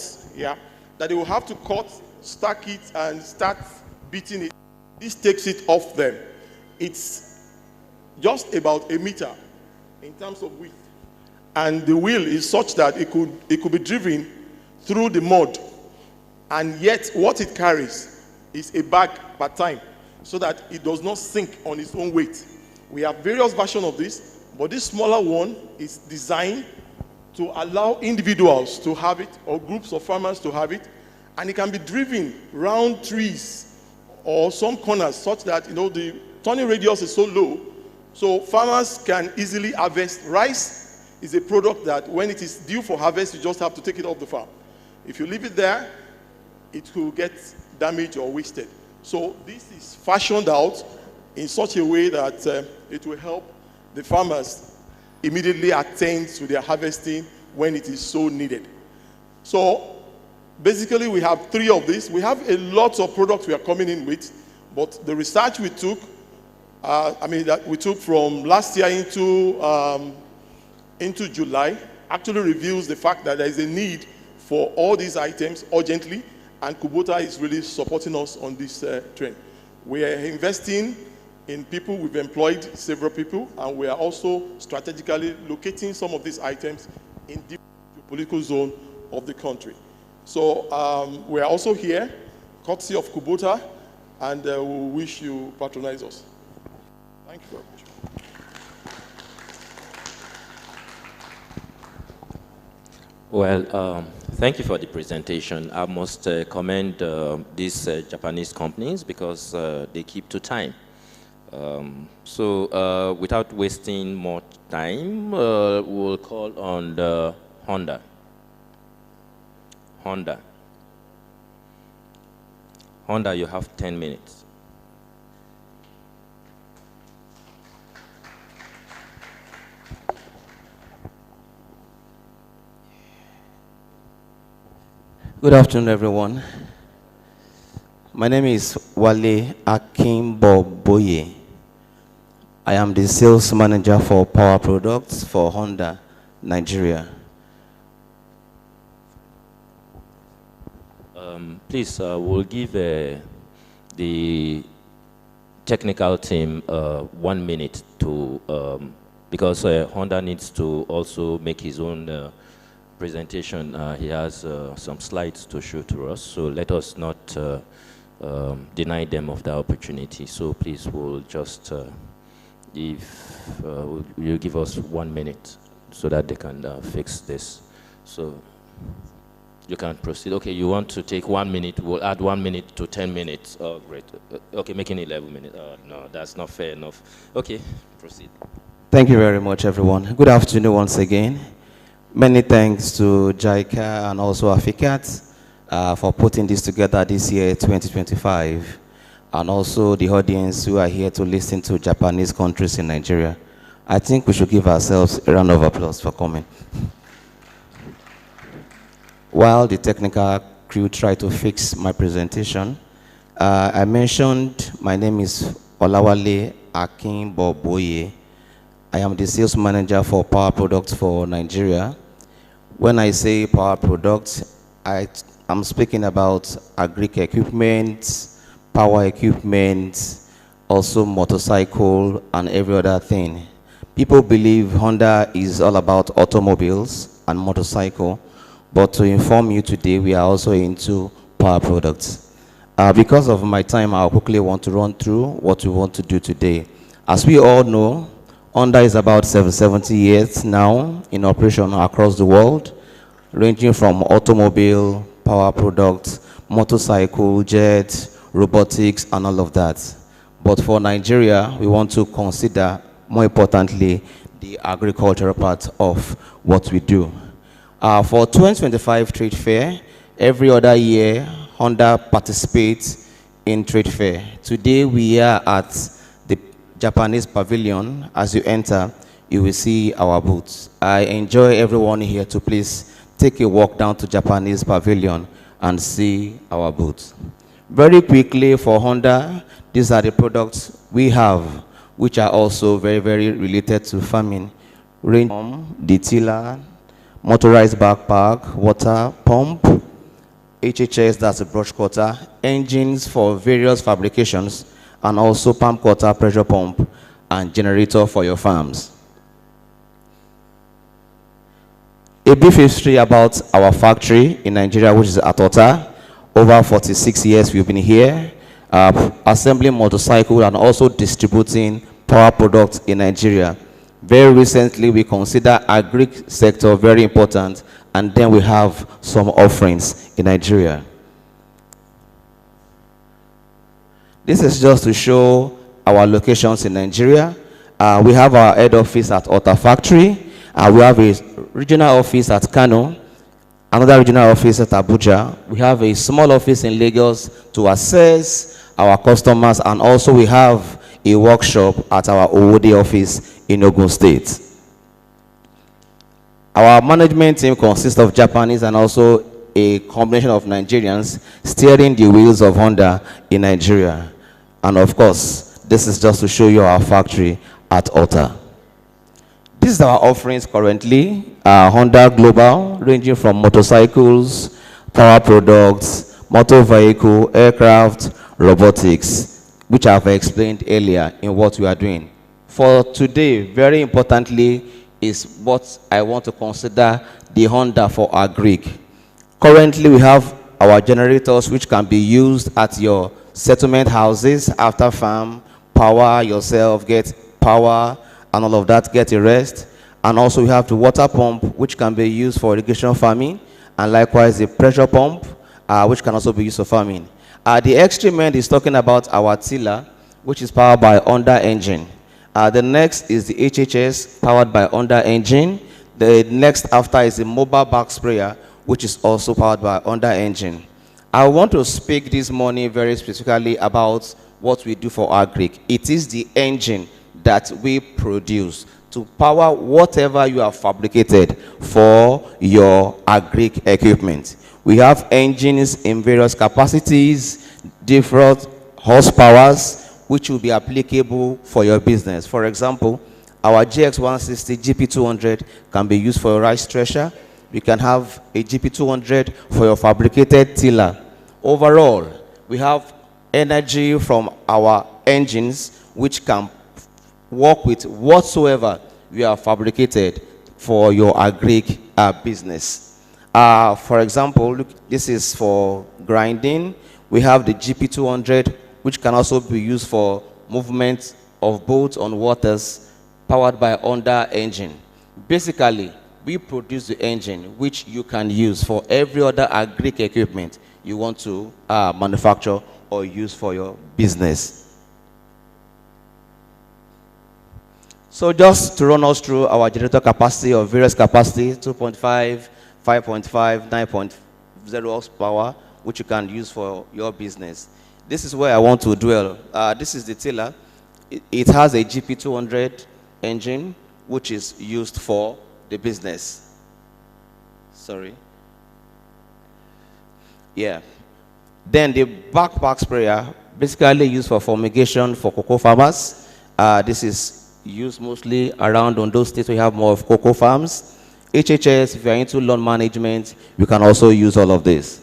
[SPEAKER 8] stack it, and start beating it. This takes it off them. It's just about 1 meter in terms of width. And the wheel is such that it could be driven through the mud. And yet what it carries is a bag per time, so that it does not sink on its own weight. We have various versions of this, but this smaller one is designed to allow individuals to have it, or groups of farmers to have it, and it can be driven round trees or some corners, such that the turning radius is so low, so farmers can easily harvest. Rice is a product that when it is due for harvest, you just have to take it off the farm. If you leave it there, it will get damaged or wasted. So this is fashioned out in such a way that it will help the farmers immediately attend to their harvesting when it is so needed. So basically we have 3 of these. We have a lot of products we are coming in with, but the research we took, that we took from last year into July, actually reveals the fact that there is a need for all these items urgently, and Kubota is really supporting us on this trend. We are investing in people. We've employed several people, and we are also strategically locating some of these items in different political zones of the country. So we are also here, courtesy of Kubota, and we wish you patronize us. Thank you very much.
[SPEAKER 3] Well, thank you for the presentation. I must commend these Japanese companies because they keep to time. So without wasting more time, we'll call on Honda. Honda, you have 10 minutes.
[SPEAKER 9] Good afternoon, everyone. My name is Wale Akimboboye. I am the sales manager for power products for Honda, Nigeria.
[SPEAKER 3] Please, we'll give the technical team 1 minute to, because Honda needs to also make his own presentation. He has some slides to show to us, so let us not deny them of the opportunity. So please, we'll just, if you give us 1 minute so that they can fix this. So You can proceed. Okay, you want to take 1 minute, we'll add 1 minute to 10 minutes. Oh, great. Okay, making 11 minutes. No, that's not fair enough. Okay, proceed.
[SPEAKER 9] Thank you very much, everyone. Good afternoon once again. Many thanks to JICA and also AFICAT for putting this together this year, 2025, and also the audience who are here to listen to Japanese countries in Nigeria. I think we should give ourselves a round of applause for coming. While the technical crew try to fix my presentation, I mentioned my name is Olawale Akinboboye. I am the sales manager for power products for Nigeria. When I say power products, I'm speaking about agric equipment, power equipment, also motorcycle and every other thing. People believe Honda is all about automobiles and motorcycle, but to inform you today, we are also into power products. Because of my time, I quickly want to run through what we want to do today. As we all know, Honda is about 70 years now in operation across the world, ranging from automobile, power products, motorcycle, jet, robotics, and all of that. But for Nigeria, we want to consider, more importantly, the agricultural part of what we do. For 2025 trade fair, every other year, Honda participates in trade fair. Today, we are at the Japanese pavilion. As you enter, you will see our booths. I enjoy everyone here to please take a walk down to Japanese pavilion and see our booths. Very quickly for Honda, these are the products we have, which are also very, very related to farming. Range from the tiller, motorized backpack, water pump, HHS, that's a brush cutter, engines for various fabrications, and also pump cutter, pressure pump, and generator for your farms. A brief history about our factory in Nigeria, which is at Ota. Over 46 years we've been here, assembling motorcycle and also distributing power products in Nigeria. Very recently, we consider agri sector very important, and then we have some offerings in Nigeria. This is just to show our locations in Nigeria. We have our head office at Ota Factory. We have a regional office at Kano, another regional office at Abuja. We have a small office in Lagos to assess our customers, and also we have a workshop at our Owode office in Ogun State. Our management team consists of Japanese and also a combination of Nigerians steering the wheels of Honda in Nigeria. And of course, this is just to show you our factory at Ota. This is our offerings currently. Honda Global, ranging from motorcycles, power products, motor vehicle, aircraft, robotics, which I've explained earlier in what we are doing. For today, very importantly, is what I want to consider the Honda for agric. Currently, we have our generators which can be used at your settlement houses after farm, power yourself, get power, and all of that, get a rest. And also we have the water pump which can be used for irrigation farming, and likewise the pressure pump which can also be used for farming. The extreme end is talking about our tiller, which is powered by Honda engine. The next is the HHS, powered by Honda engine. The next after is the mobile back sprayer, which is also powered by Honda engine. I want to speak this morning very specifically about what we do for agric. It is the engine that we produce to power whatever you have fabricated for your agric equipment. We have engines in various capacities, different horsepowers, which will be applicable for your business. For example, our GX160 GP200 can be used for your rice thresher. You can have a GP200 for your fabricated tiller. Overall, we have energy from our engines which can work with whatsoever you have fabricated for your agric business. For example, look, this is for grinding. We have the GP200, which can also be used for movement of boats on waters, powered by Honda engine. Basically, we produce the engine which you can use for every other agric equipment you want to manufacture or use for your business. So just to run us through our generator capacity or various capacity, 2.5, 5.5, 9.0 horsepower, which you can use for your business. This is where I want to dwell. This is the tiller. It has a GP200 engine, which is used for the business. Sorry. Yeah. Then the backpack sprayer, basically used for fumigation for cocoa farmers. This is used mostly around on those states where you have more of cocoa farms. HHS, if you're into lawn management, you can also use all of this.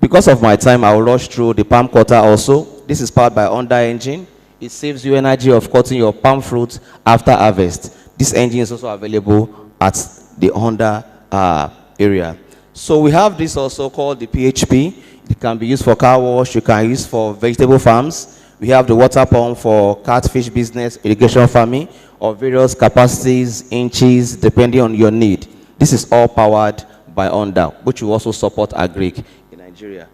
[SPEAKER 9] Because of my time, I will rush through the palm cutter also. This is powered by Honda engine. It saves you energy of cutting your palm fruit after harvest. This engine is also available at the Honda area. So we have this also called the PHP. It can be used for car wash. You can use for vegetable farms. We have the water pump for catfish business, irrigation farming, of various capacities, inches, depending on your need. This is all powered by Honda, which will also support agric in Nigeria.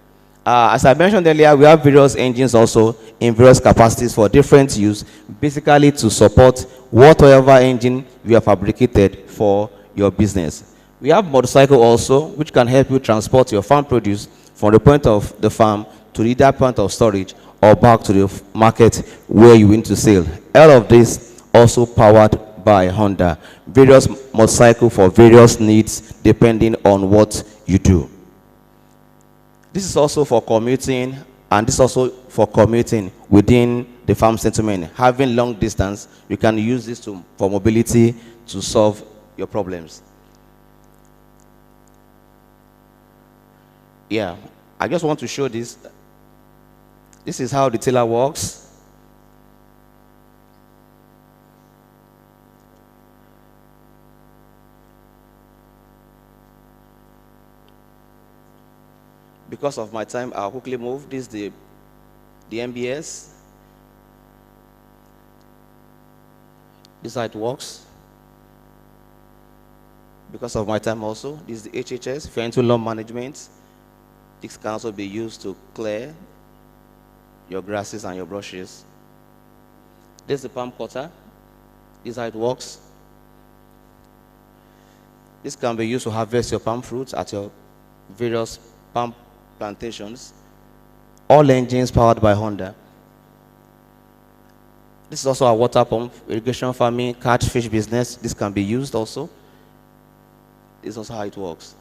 [SPEAKER 9] As I mentioned earlier, we have various engines also in various capacities for different use, basically to support whatever engine we have fabricated for your business. We have motorcycle also, which can help you transport your farm produce from the point of the farm to either point of storage or back to the market where you want to sell. All of this also powered by Honda. Various motorcycle for various needs depending on what you do. This is also for commuting, and this is also for commuting within the farm settlement. Having long distance, you can use this for mobility to solve your problems. Yeah, I just want to show this. This is how the tiller works. Because of my time, I'll quickly move. This is the MBS. This is how it works. Because of my time also, this is the HHS. If you're into lawn management, this can also be used to clear your grasses and your brushes. This is the palm cutter. This is how it works. This can be used to harvest your palm fruits at your various palm plantations. All engines powered by Honda. This is also a water pump, irrigation farming, catfish business. This can be used also. This is also how it works.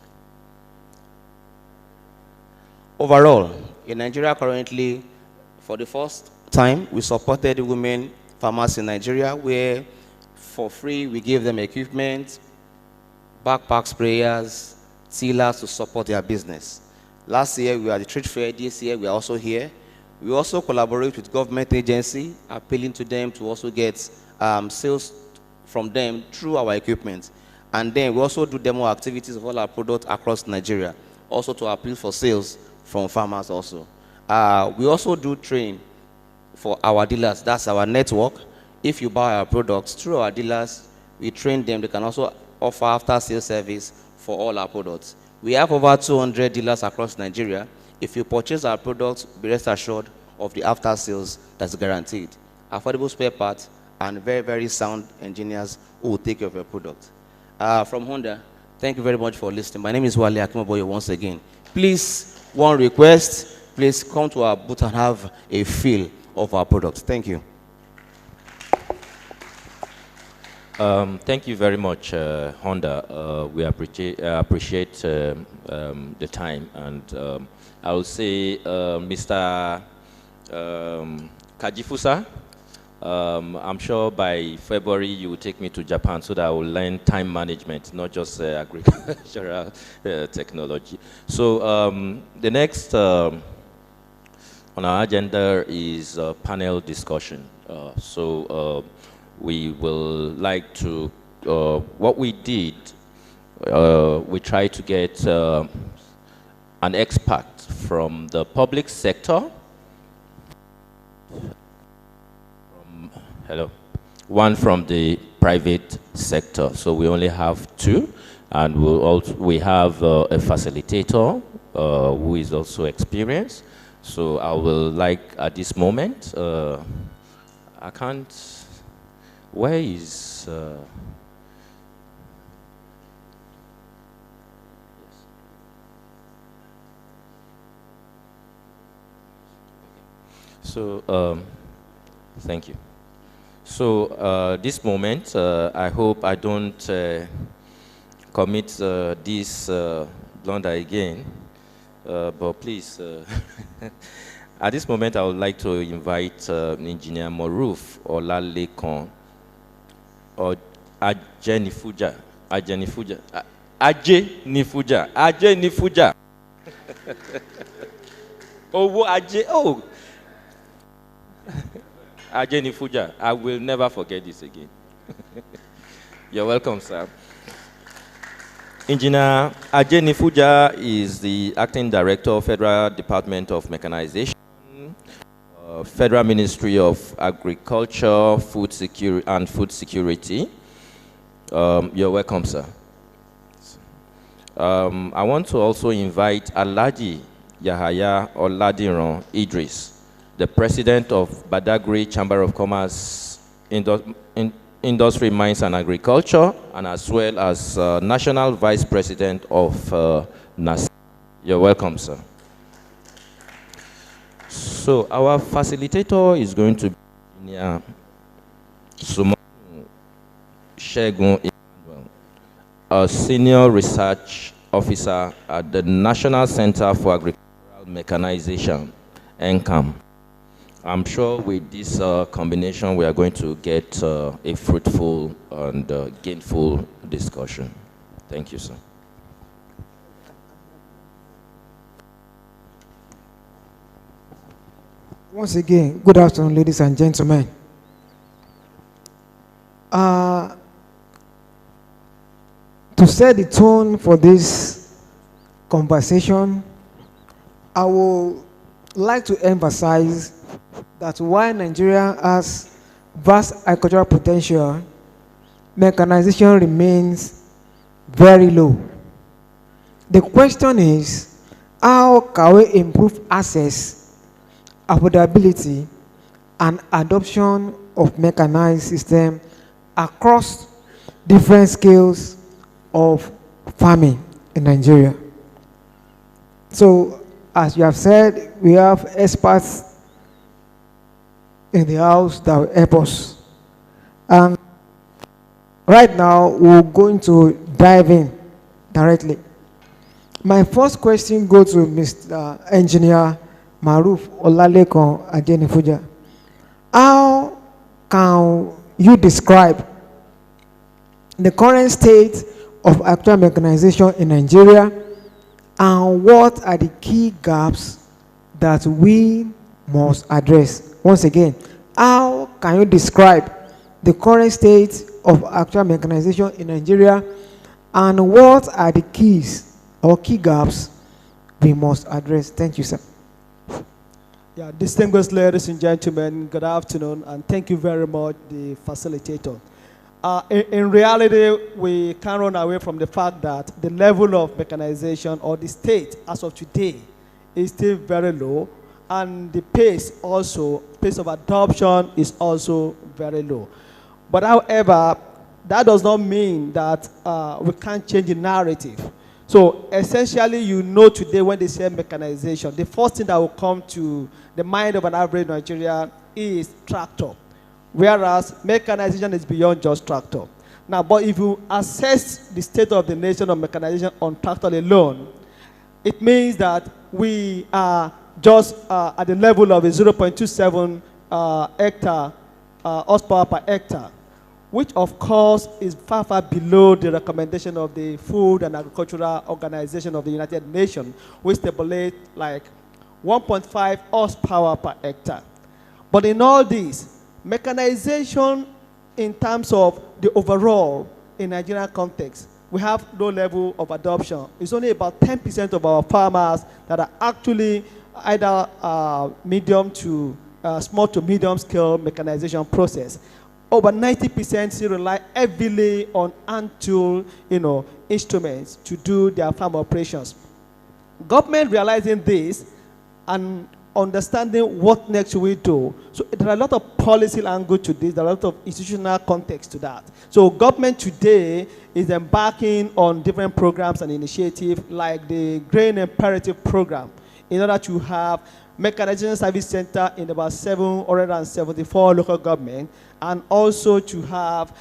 [SPEAKER 9] Overall, in Nigeria currently, for the first time, we supported women farmers in Nigeria where for free we gave them equipment, backpack sprayers, tillers to support their business. Last year we were at the trade fair. This year we are also here. We also collaborate with government agency, appealing to them to also get sales from them through our equipment. And then we also do demo activities of all our products across Nigeria, also to appeal for sales from farmers also. We also do training for our dealers. That's our network. If you buy our products through our dealers, we train them. They can also offer after-sales service for all our products. We have over 200 dealers across Nigeria. If you purchase our products, be rest assured of the after-sales that's guaranteed. Affordable spare parts and very, very sound engineers who will take care of your product. From Honda, thank you very much for listening. My name is Wale Akimoboye once again. Please, one request, please come to our booth and have a feel of our products. Thank you.
[SPEAKER 3] Thank you very much, Honda. We appreciate the time, and I will say, Mr. Kajifusa, I'm sure by February you will take me to Japan so that I will learn time management, not just agricultural technology. So the next on our agenda is a panel discussion. We will like to, what we did, we tried to get an expert from the public sector, one from the private sector. So we only have two. And we have a facilitator who is also experienced. So I will like at this moment, I can't, where is, so thank you. So this moment, I hope I don't commit this blunder again, but please, at this moment, I would like to invite Engineer Moruf Olalekan or Ajenifuja. Oh, Ajenifuja. I will never forget this again. You're welcome, sir. Engineer Ajenifuja is the Acting Director, Federal Department of Mechanization, Federal Ministry of Agriculture, Food Security. You're welcome, sir. I want to also invite Alhaji Yahaya Oladiran Idris, the President of Badagry Chamber of Commerce, Industry, Mines and Agriculture, and as well as National Vice President of NASA. You're welcome, sir. So our facilitator is going to be Engineer Sumo Shegun Emmanuel, a Senior Research Officer at the National Center for Agricultural Mechanization, NCAM. I'm sure with this combination, we are going to get a fruitful and gainful discussion. Thank you, sir.
[SPEAKER 5] Once again, good afternoon, ladies and gentlemen. To set the tone for this conversation, I would like to emphasize that while Nigeria has vast agricultural potential, mechanization remains very low. The question is, how can we improve access, affordability, and adoption of mechanized system across different scales of farming in Nigeria? So, as you have said, we have experts in the house that will help us. And right now, we're going to dive in directly. My first question goes to Mr. Engineer Maruf Olalekan Ajenifuja. How can you describe the current state of actual mechanization in Nigeria, and what are the key gaps that we must address? Once again, how can you describe the current state of actual mechanization in Nigeria, and what are the keys or key gaps we must address? Thank you, sir.
[SPEAKER 10] Yeah, distinguished ladies and gentlemen, good afternoon, and thank you very much, the facilitator. In reality, we can't run away from the fact that the level of mechanization or the state as of today is still very low, and the pace of adoption is also very low. But however, that does not mean that we can't change the narrative. So essentially, you know today when they say mechanization, the first thing that will come to the mind of an average Nigerian is tractor. Whereas mechanization is beyond just tractor. Now, but if you assess the state of the nation of mechanization on tractor alone, it means that we are just at the level of a 0.27 hectare horsepower per hectare, which of course is far, far below the recommendation of the Food and Agricultural Organization of the United Nations, which stipulate like 1.5 horsepower per hectare. But in all this, mechanization in terms of the overall in Nigerian context, we have low level of adoption. It's only about 10% of our farmers that are actually either medium to small to medium scale mechanization process. over 90% still rely heavily on hand tool, instruments to do their farm operations. Government realizing this and understanding what next we do. So there are a lot of policy language to this, there are a lot of institutional context to that. So government today is embarking on different programs and initiatives like the Grain Imperative Program in order to have mechanization service center in about 774 local government, and also to have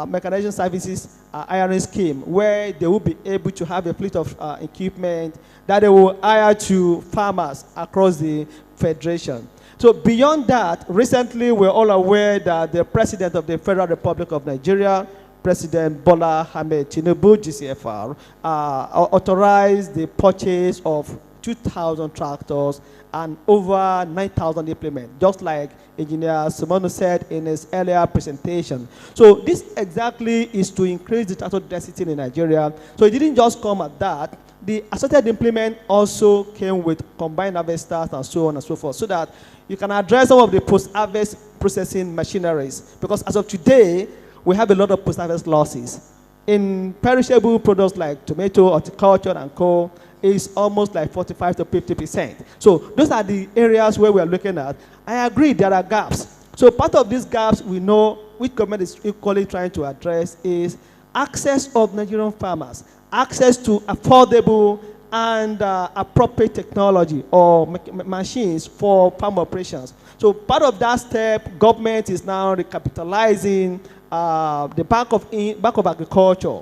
[SPEAKER 10] mechanization services hiring scheme where they will be able to have a fleet of equipment that they will hire to farmers across the federation. So beyond that, recently we're all aware that the President of the Federal Republic of Nigeria, President Bola Ahmed Tinubu, GCFR, authorized the purchase of 2,000 tractors and over 9,000 implements, just like Engineer Simono said in his earlier presentation. So this exactly is to increase the tractor density in Nigeria. So it didn't just come at that. The assorted implement also came with combined harvesters and so on and so forth, so that you can address some of the post-harvest processing machineries. Because as of today, we have a lot of post-harvest losses. In perishable products like tomato, horticulture, and co, is almost like 45 to 50%. So those are the areas where we are looking at. I agree there are gaps. So part of these gaps we know which government is equally trying to address is access of Nigerian farmers, access to affordable and appropriate technology or machines for farm operations. So part of that step, government is now recapitalizing the Bank of Agriculture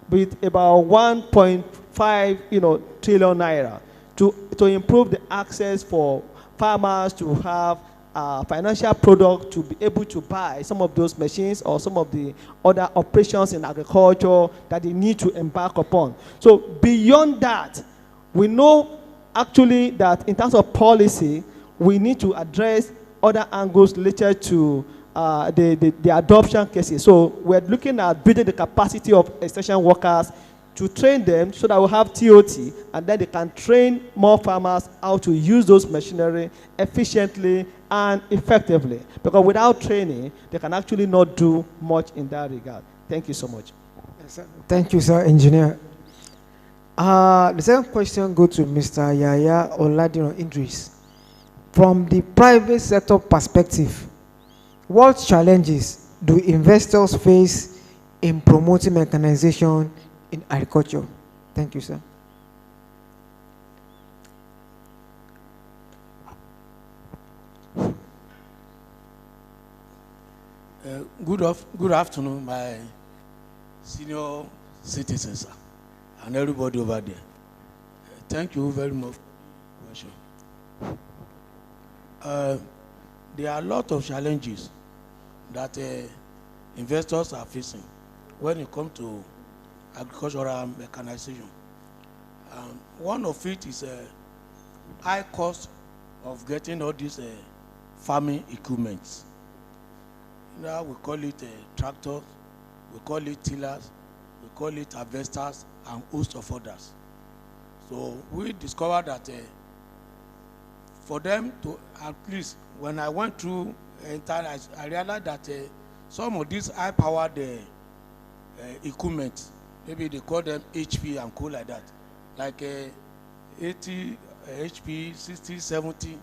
[SPEAKER 10] with about 1.5 trillion naira to improve the access for farmers to have financial product to be able to buy some of those machines or some of the other operations in agriculture that they need to embark upon. So beyond that, we know actually that in terms of policy, we need to address other angles related to the adoption cases. So we're looking at building the capacity of extension workers to train them so that we'll have TOT, and then they can train more farmers how to use those machinery efficiently and effectively. Because without training, they can actually not do much in that regard. Thank you so much.
[SPEAKER 5] Yes, sir. Thank you, sir, engineer. The second question goes to Mr. Yaya Oladino Idris. From the private sector perspective, what challenges do investors face in promoting mechanization in agriculture? Thank you, sir.
[SPEAKER 11] Good afternoon, my senior citizens, sir, and everybody over there. Thank you very much for the question. There are a lot of challenges that investors are facing when it comes to agricultural mechanization. One of it is a high cost of getting all these farming equipment. Now we call it tractors, we call it tillers, we call it harvesters, and host of others. So we discovered that for them to, at least when I went through I realized that some of these high-powered equipment, maybe they call them HP and co like that, like 80 HP, 60, 70,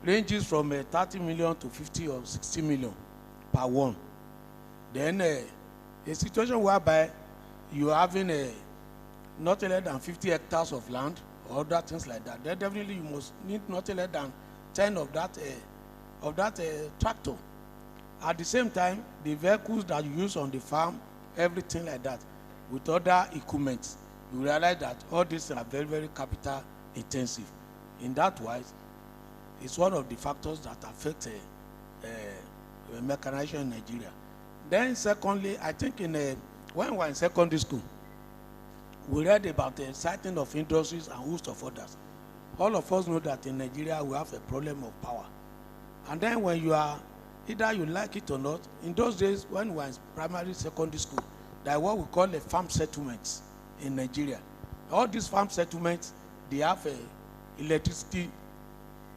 [SPEAKER 11] ranges from 30 million to 50 or 60 million per one. Then a situation whereby you are having not less than 50 hectares of land or other things like that, then definitely you must need not less than 10 of that tractor. At the same time, the vehicles that you use on the farm, everything like that, with other equipment, you realize that all these are very, very capital intensive. In that wise, it's one of the factors that affect mechanization in Nigeria. Then secondly, I think when we were in secondary school, we read about the siting of industries and host of others. All of us know that in Nigeria we have a problem of power. And then when you are, either you like it or not, in those days when we were in primary, secondary school, there are what we call a farm settlements in Nigeria. All these farm settlements, they have electricity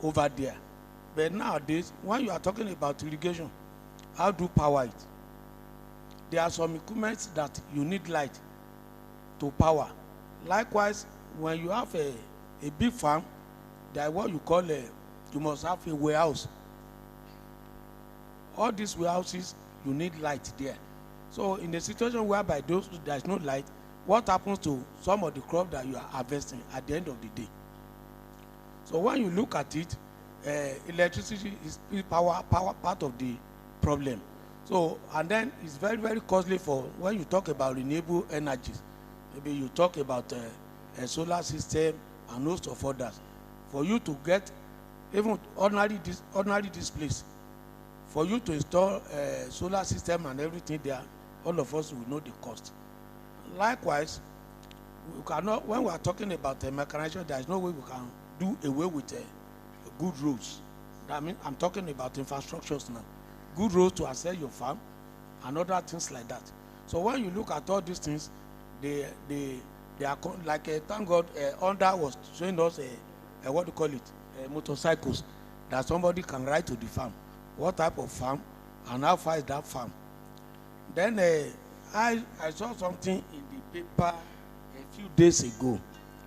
[SPEAKER 11] over there. But nowadays, when you are talking about irrigation, how do power it? There are some equipment that you need light to power. Likewise, when you have a big farm, there is what you call you must have a warehouse. All these warehouses, you need light there. So in a situation whereby there is no light, what happens to some of the crop that you are harvesting at the end of the day? So when you look at it, electricity is part of the problem. So, and then it's very, very costly for when you talk about renewable energies. Maybe you talk about a solar system and host of others. For you to get even ordinary displays, for you to install a solar system and everything there, all of us will know the cost. Likewise, we cannot, when we are talking about mechanization, there is no way we can do away with good roads. I mean, I'm talking about infrastructures now. Good roads to access your farm and other things like that. So when you look at all these things, they are like thank God, Honda was showing us what do you call it, motorcycles that somebody can ride to the farm. What type of farm and how far is that farm? Then I saw something in the paper a few days ago,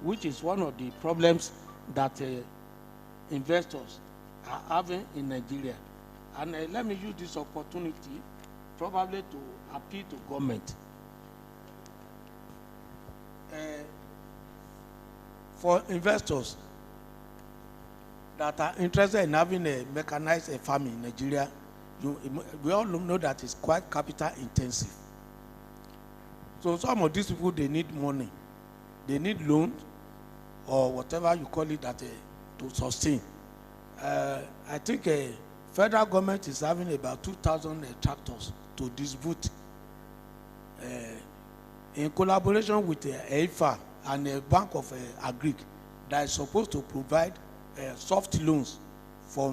[SPEAKER 11] which is one of the problems that investors are having in Nigeria. And let me use this opportunity probably to appeal to government. For investors that are interested in having a mechanized farm in Nigeria, we all know that it's quite capital intensive. So some of these people, they need money. They need loans or whatever you call it that to sustain. I think federal government is having about 2,000 tractors to distribute in collaboration with AFICAT and a Bank of Agric that is supposed to provide soft loans for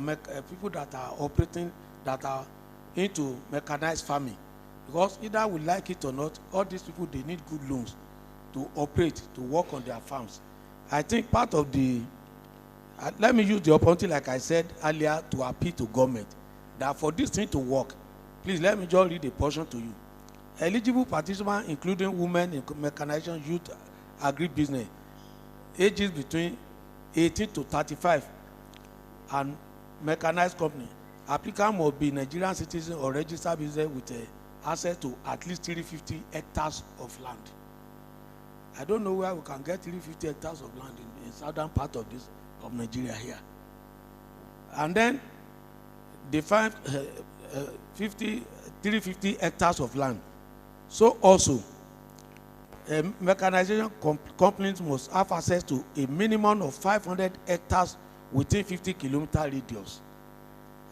[SPEAKER 11] people that are operating, that are into mechanized farming. Because either we like it or not, all these people, they need good loans to operate, to work on their farms. I think part of the, let me use the opportunity, like I said earlier, to appeal to government that for this thing to work, please let me just read a portion to you. Eligible participants, including women in mechanization, youth, agribusiness, ages between 18 to 35, and mechanized company. Applicant must be Nigerian citizen or registered business with access to at least 350 hectares of land. I don't know where we can get 350 hectares of land in southern part of Nigeria here. And then define 350 hectares of land. So also, mechanization companies must have access to a minimum of 500 hectares within 50-kilometer radius.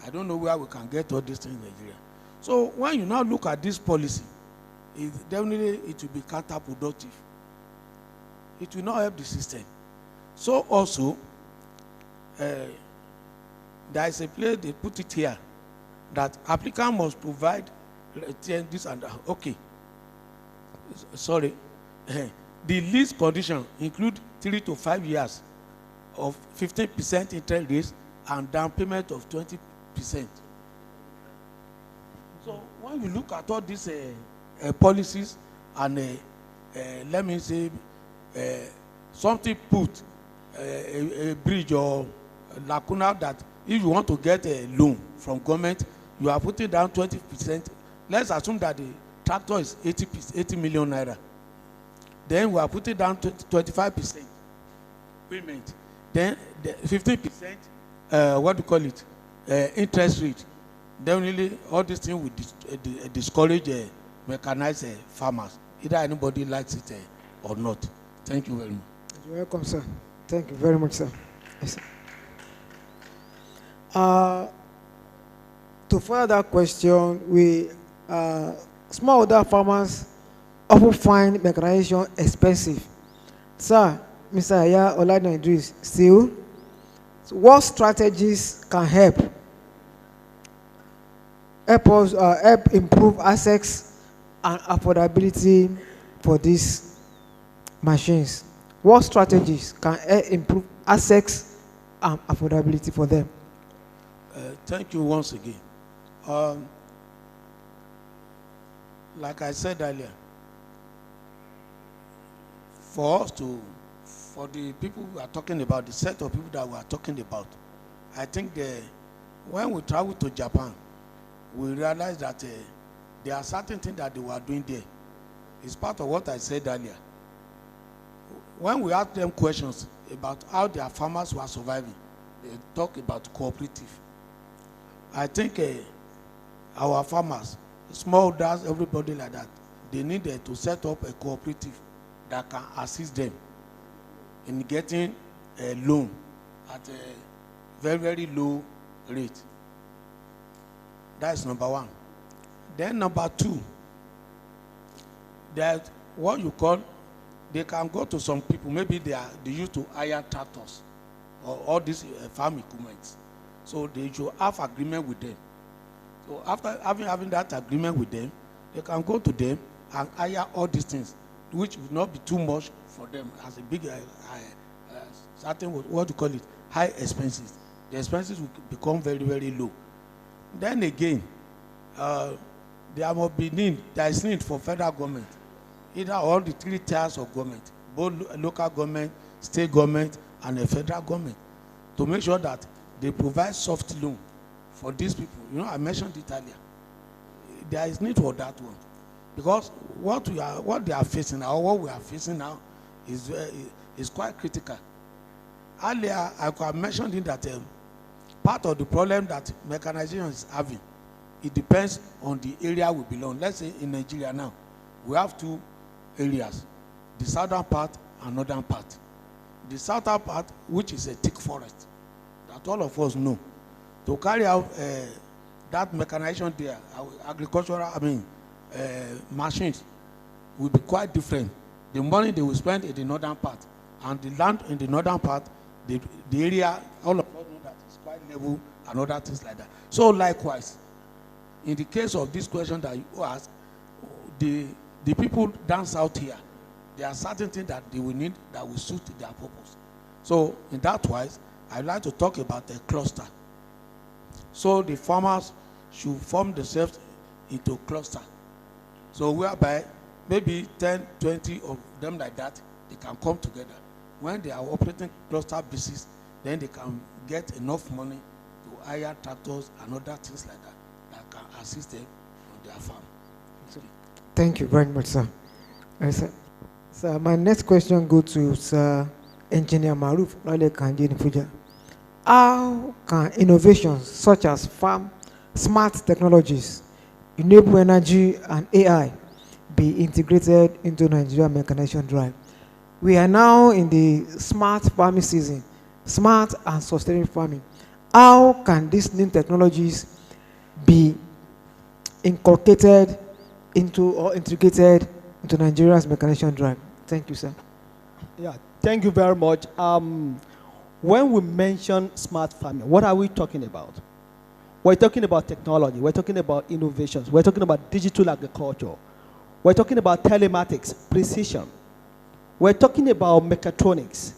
[SPEAKER 11] I don't know where we can get all these things in Nigeria. So when you now look at this policy, definitely it will be counterproductive. It will not help the system. So also, there is a place they put it here that applicant must provide this and that. Okay. Sorry. The lease condition include 3 to 5 years of 15% interest rate and down payment of 20%. So when you look at all these policies and let me say something put a bridge or a lacuna that if you want to get a loan from government, you are putting down 20%. Let's assume that the tractor is 80 million naira. Then we are putting down 25% payment. Then the 15%, what do you call it, interest rate. Then really all these things will discourage mechanized farmers. Either anybody likes it or not. Thank you very much.
[SPEAKER 5] You're welcome, sir. Thank you very much, sir. Yes, to further that question, smallholder farmers often find mechanization expensive. Sir, Mr. Aya Oladipo Idris, still, what strategies can help us help improve access and affordability for these machines? What strategies can improve access and affordability for them?
[SPEAKER 11] Thank you once again. like I said earlier, for the people we are talking about, the set of people that we are talking about, I think when we travel to Japan, we realize that there are certain things that they were doing there. It's part of what I said earlier. When we ask them questions about how their farmers were surviving, they talk about cooperative. I think our farmers, smallholders, everybody like that, they needed to set up a cooperative that can assist them in getting a loan at a very, very low rate. That's number one. Then number two, that what you call, they can go to some people, maybe they used to hire tractors or all these farm equipment. So they should have agreement with them. So after having that agreement with them, they can go to them and hire all these things, which will not be too much for them as a big, certain, what do you call it, high expenses. The expenses will become very, very low. Then again, there is need for federal government, either all the three tiers of government, both local government, state government, and the federal government, to make sure that they provide soft loan for these people. You know, I mentioned it earlier. There is need for that one, because what they are facing now, or what we are facing now, is quite critical. Earlier, I mentioned it that part of the problem that mechanization is having, it depends on the area we belong. Let's say in Nigeria now, we have two areas, the southern part and northern part. The southern part, which is a thick forest, that all of us know, to carry out that mechanization there, agricultural, machines, will be quite different. The money they will spend in the northern part, and the land in the northern part, the area, all of us know that it's quite level and other things like that. So likewise, in the case of this question that you ask, the people down south here, there are certain things that they will need that will suit their purpose. So in that wise, I'd like to talk about a cluster. So the farmers should form themselves into a cluster. So whereby maybe 10, 20 of them like that, they can come together. When they are operating cluster basis, then they can get enough money to hire tractors and other things like that that can assist them on their farm.
[SPEAKER 5] Thank you very much, sir. Sir, my next question goes to Sir Engineer Maruf Lale Kanjini Fuja. How can innovations such as farm, smart technologies, renewable energy, and AI be integrated into Nigeria mechanization drive? We are now in the smart farming season, smart and sustainable farming. How can these new technologies be inculcated into or integrated into Nigeria's mechanization drive? Thank you, sir.
[SPEAKER 10] Yeah, thank you very much. When we mention smart farming, what are we talking about? We're talking about technology. We're talking about innovations. We're talking about digital agriculture. We're talking about telematics, precision. We're talking about mechatronics,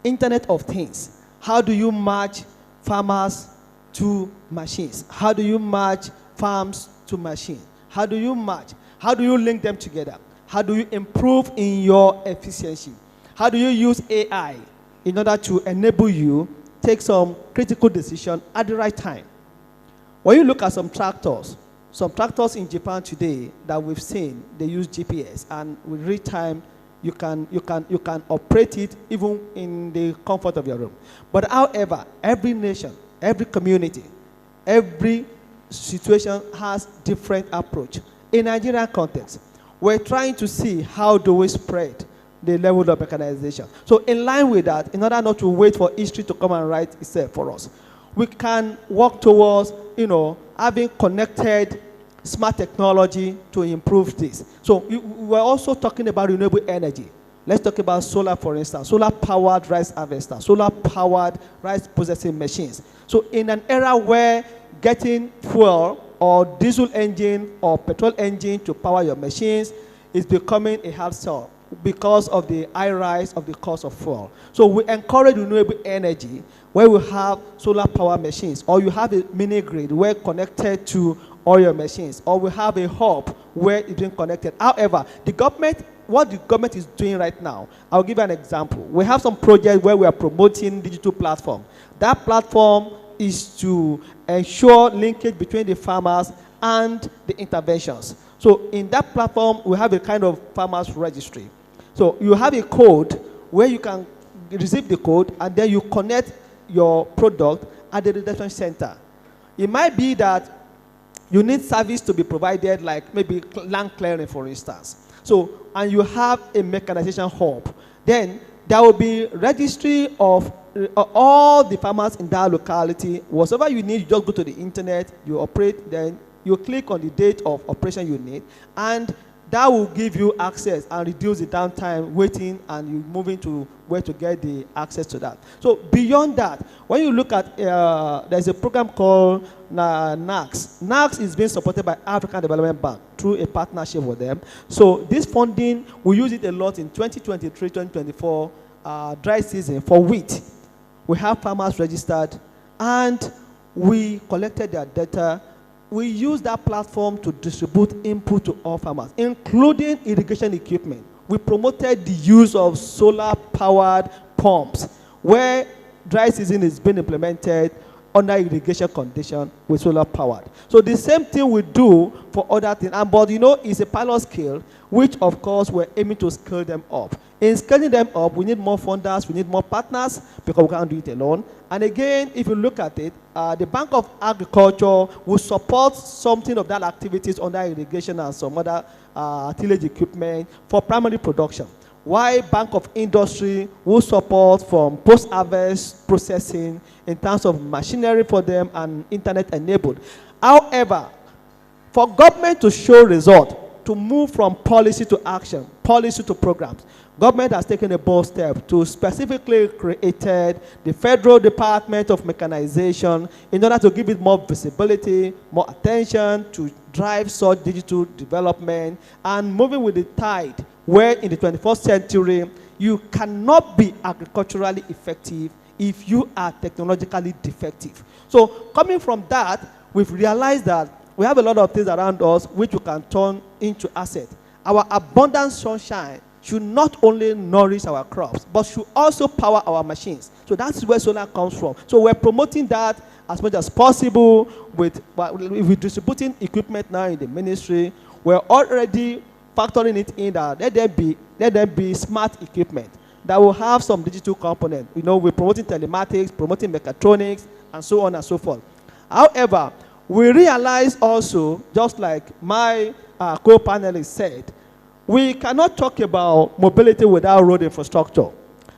[SPEAKER 10] Internet of Things. How do you match farmers to machines? How do you match farms to machines? How do you match? How do you link them together? How do you improve in your efficiency? How do you use AI in order to enable you take some critical decision at the right time? When you look at some tractors in Japan today that we've seen, they use GPS, and with real time, you can operate it even in the comfort of your room. But however, every nation, every community, every situation has different approach. In Nigerian context, we're trying to see how do we spread the level of mechanization. So in line with that, in order not to wait for history to come and write itself for us, we can work towards, having connected smart technology to improve this. So we're also talking about renewable energy. Let's talk about solar, for instance, solar-powered rice harvester, solar-powered rice processing machines. So in an era where getting fuel or diesel engine or petrol engine to power your machines is becoming a hard sell because of the high rise of the cost of fuel. So we encourage renewable energy where we have solar power machines, or you have a mini grid where connected to all your machines, or we have a hub where it's being connected. However, what the government is doing right now, I'll give you an example. We have some projects where we are promoting digital platform. That platform is to ensure linkage between the farmers and the interventions. So in that platform, we have a kind of farmers registry. So you have a code where you can receive the code, and then you connect your product at the redemption center. It might be that you need service to be provided, like maybe land clearing, for instance. So, and you have a mechanization hub. Then there will be registry of all the farmers in that locality. Whatever you need, you just go to the internet, you operate, then you click on the date of operation you need, and that will give you access and reduce the downtime waiting, and you moving to where to get the access to that. So beyond that, when you look at, there's a program called NACS. NACS is being supported by African Development Bank through a partnership with them. So this funding, we use it a lot in 2023, 2024 dry season for wheat. We have farmers registered, and we collected their data. We use that platform to distribute input to all farmers, including irrigation equipment. We promoted the use of solar-powered pumps, where dry season is being implemented under irrigation condition with solar-powered. So the same thing we do for other things. But you know, it's a pilot scale, which of course we're aiming to scale them up. In scaling them up, we need more funders, we need more partners, because we can't do it alone. And again, if you look at it, the Bank of Agriculture will support something of that activities under irrigation and some other tillage equipment for primary production. Why Bank of Industry will support from post-harvest processing in terms of machinery for them and internet enabled. However, for government to show result, to move from policy to action, policy to programs, government has taken a bold step to specifically created the Federal Department of Mechanization in order to give it more visibility, more attention, to drive such digital development and moving with the tide, where in the 21st century, you cannot be agriculturally effective if you are technologically defective. So coming from that, we've realized that we have a lot of things around us which we can turn into assets. Our abundant sunshine should not only nourish our crops, but should also power our machines. So that's where solar comes from. So we're promoting that as much as possible with distributing equipment now in the ministry. We're already factoring it in that let there be smart equipment that will have some digital component. You know, we're promoting telematics, promoting mechatronics, and so on and so forth. However, we realize also, just like my co-panelist said, we cannot talk about mobility without road infrastructure.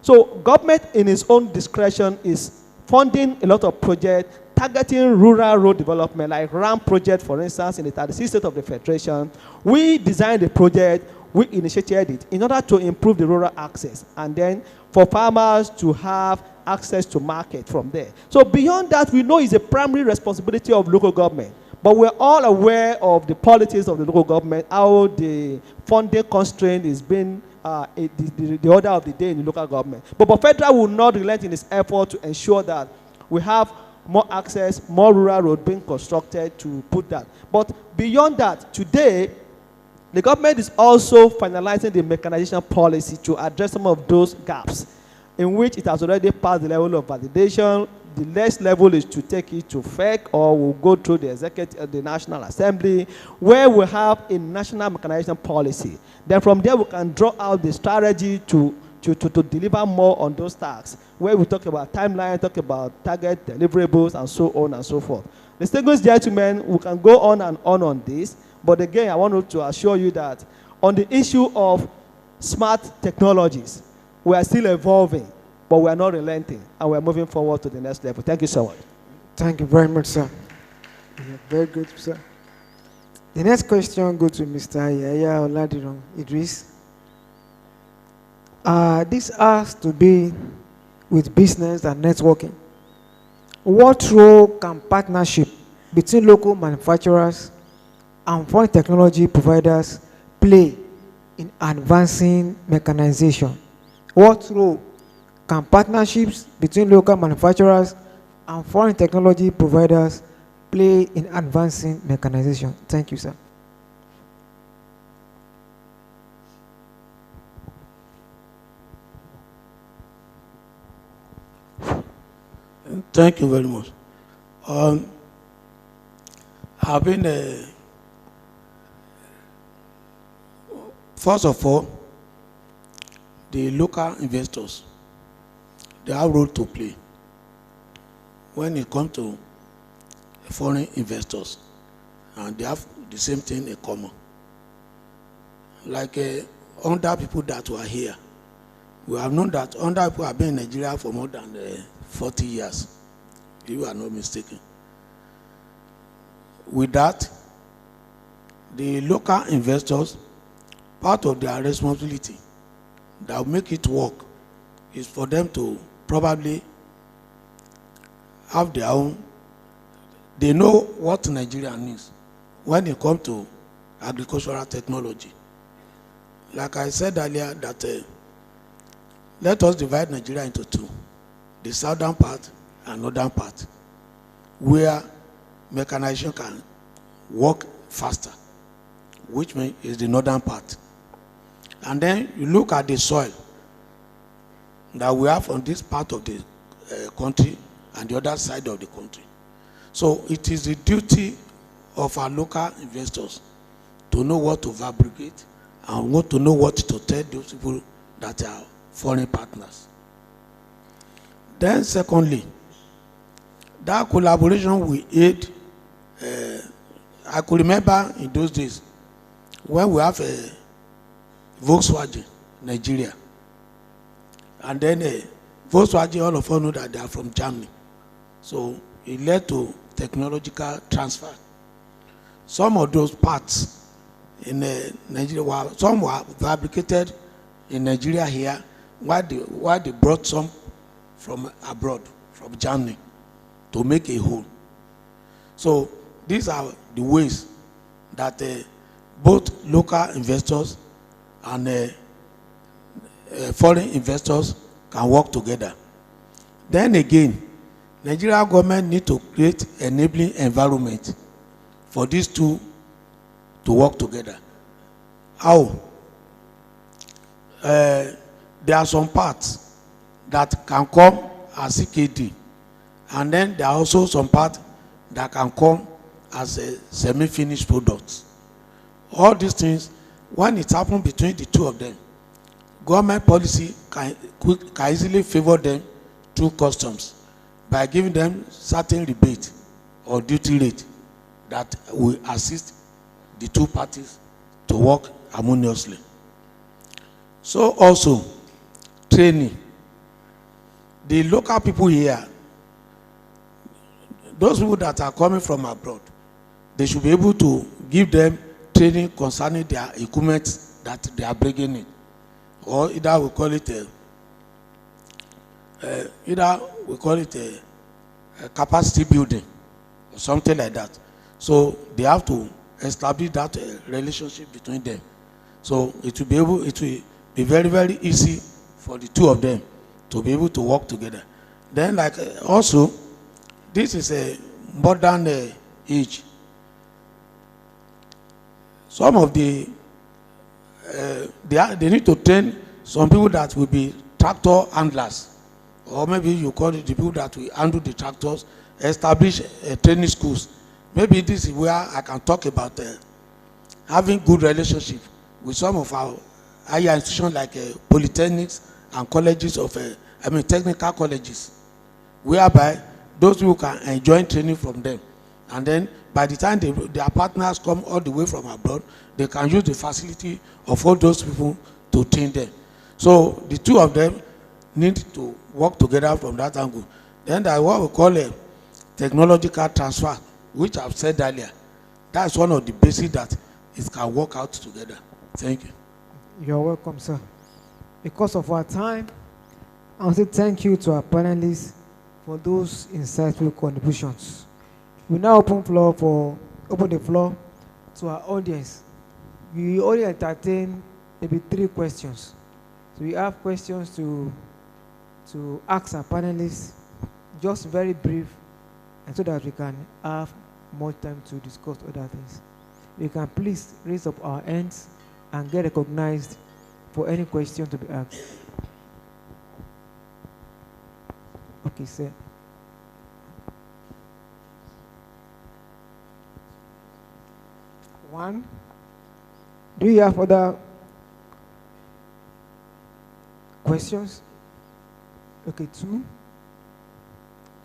[SPEAKER 10] So government in its own discretion is funding a lot of projects targeting rural road development, like RAM project, for instance, in the 36 states of the Federation. We designed the project, we initiated it in order to improve the rural access, and then for farmers to have access to market from there. So beyond that, we know it's a primary responsibility of local government. But we're all aware of the politics of the local government, how the funding constraint is being the order of the day in the local government. But federal will not relent in its effort to ensure that we have more access, more rural road being constructed to put that. But beyond that, today, the government is also finalizing the mechanization policy to address some of those gaps, in which it has already passed the level of validation. The next level is to take it to FEC, or we'll go through the executive, the National Assembly, where we have a national mechanization policy. Then from there, we can draw out the strategy to deliver more on those tasks, where we talk about timeline, talk about target deliverables, and so on and so forth. Distinguished gentlemen, we can go on and on this, but again, I want to assure you that on the issue of smart technologies, we are still evolving, but we are not relenting, and we are moving forward to the next level. Thank you so much.
[SPEAKER 5] Thank you very much, sir. Yeah, very good, sir. The next question goes to Mr. Yaya Oladiran Idris. This has to be with business and networking. What role can partnership between local manufacturers and foreign technology providers play in advancing mechanization? What role can partnerships between local manufacturers and foreign technology providers play in advancing mechanization? Thank you, sir.
[SPEAKER 11] Thank you very much. I've been, first of all, the local investors, they have a role to play when it comes to foreign investors, and they have the same thing in common. Like under people that were here, we have known that under people have been in Nigeria for more than 40 years, if you are not mistaken. With that, the local investors, part of their responsibility that will make it work is for them to probably have their own. They know what Nigeria needs when it comes to agricultural technology. Like I said earlier, that let us divide Nigeria into two, the southern part and northern part, where mechanization can work faster, which means is the northern part. And then you look at the soil that we have on this part of the country and the other side of the country. So it is the duty of our local investors to know what to fabricate and what to know what to tell those people that are foreign partners. Then secondly, that collaboration will aid. I could remember in those days when we have a Volkswagen Nigeria, and then Volkswagen, all of us know that they are from Germany, so it led to technological transfer. Some of those parts in Nigeria, some were fabricated in Nigeria here, while they brought some from abroad, from Germany, to make a whole. So these are the ways that both local investors and foreign investors can work together. Then again, Nigeria government need to create enabling environment for these two to work together. How? There are some parts that can come as CKD, and then there are also some parts that can come as a semi-finished product. All these things, when it happens between the two of them, government policy can easily favor them through customs by giving them certain rebate or duty rate that will assist the two parties to work harmoniously. So also, training. The local people here, those people that are coming from abroad, they should be able to give them training concerning their equipment that they are bringing in, or either we call it a capacity building or something like that. So they have to establish that relationship between them. So it will be very, very easy for the two of them to be able to work together. Then, like also, this is a modern age. Some of the they need to train some people that will be tractor handlers, or maybe you call it the people that will handle the tractors, establish training schools. Maybe this is where I can talk about having good relationship with some of our higher institutions like polytechnics and colleges of, technical colleges, whereby those people can enjoy training from them. And then by the time their partners come all the way from abroad, they can use the facility of all those people to train them. So the two of them need to work together from that angle. Then there is what we call a technological transfer, which I've said earlier. That's one of the basics that it can work out together. Thank you.
[SPEAKER 5] You're welcome, sir. Because of our time, I want to thank you to our panelists for those insightful contributions. We now open the floor to our audience. We only entertain maybe 3 questions. So we have questions to ask our panelists, just very brief, and so that we can have much time to discuss other things. We can please raise up our hands and get recognized for any question to be asked. Okay, sir. One. Do you have other questions? Okay, 2,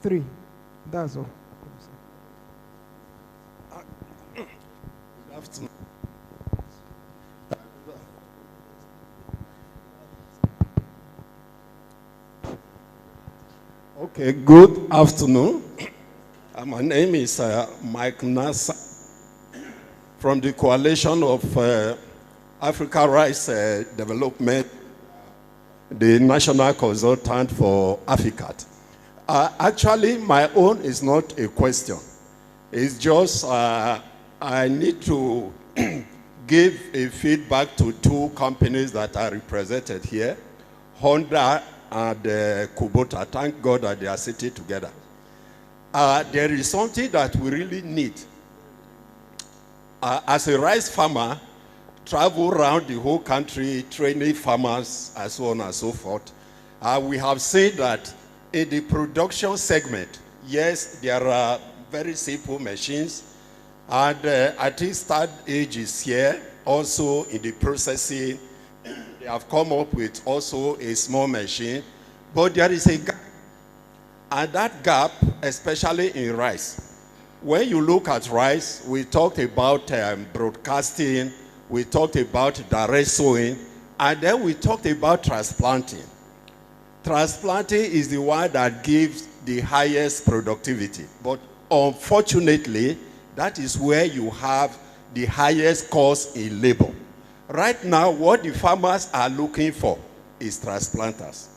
[SPEAKER 5] 3. That's all.
[SPEAKER 12] Good afternoon. Okay, good afternoon. My name is Mike Nasa from the Coalition of Africa Rights Development, the National Consultant for AFICAT. Actually, my own is not a question. It's just I need to give a feedback to 2 companies that are represented here, Honda and Kubota. Thank God that they are sitting together. There is something that we really need. As a rice farmer, travel around the whole country, training farmers, and so on and so forth. We have seen that in the production segment, yes, there are very simple machines, and I think start age is here. Also in the processing, they have come up with also a small machine, but there is a gap. And that gap, especially in rice. When you look at rice, we talked about broadcasting, we talked about direct sowing, and then we talked about transplanting. Transplanting is the one that gives the highest productivity. But unfortunately, that is where you have the highest cost in labor. Right now, what the farmers are looking for is transplanters.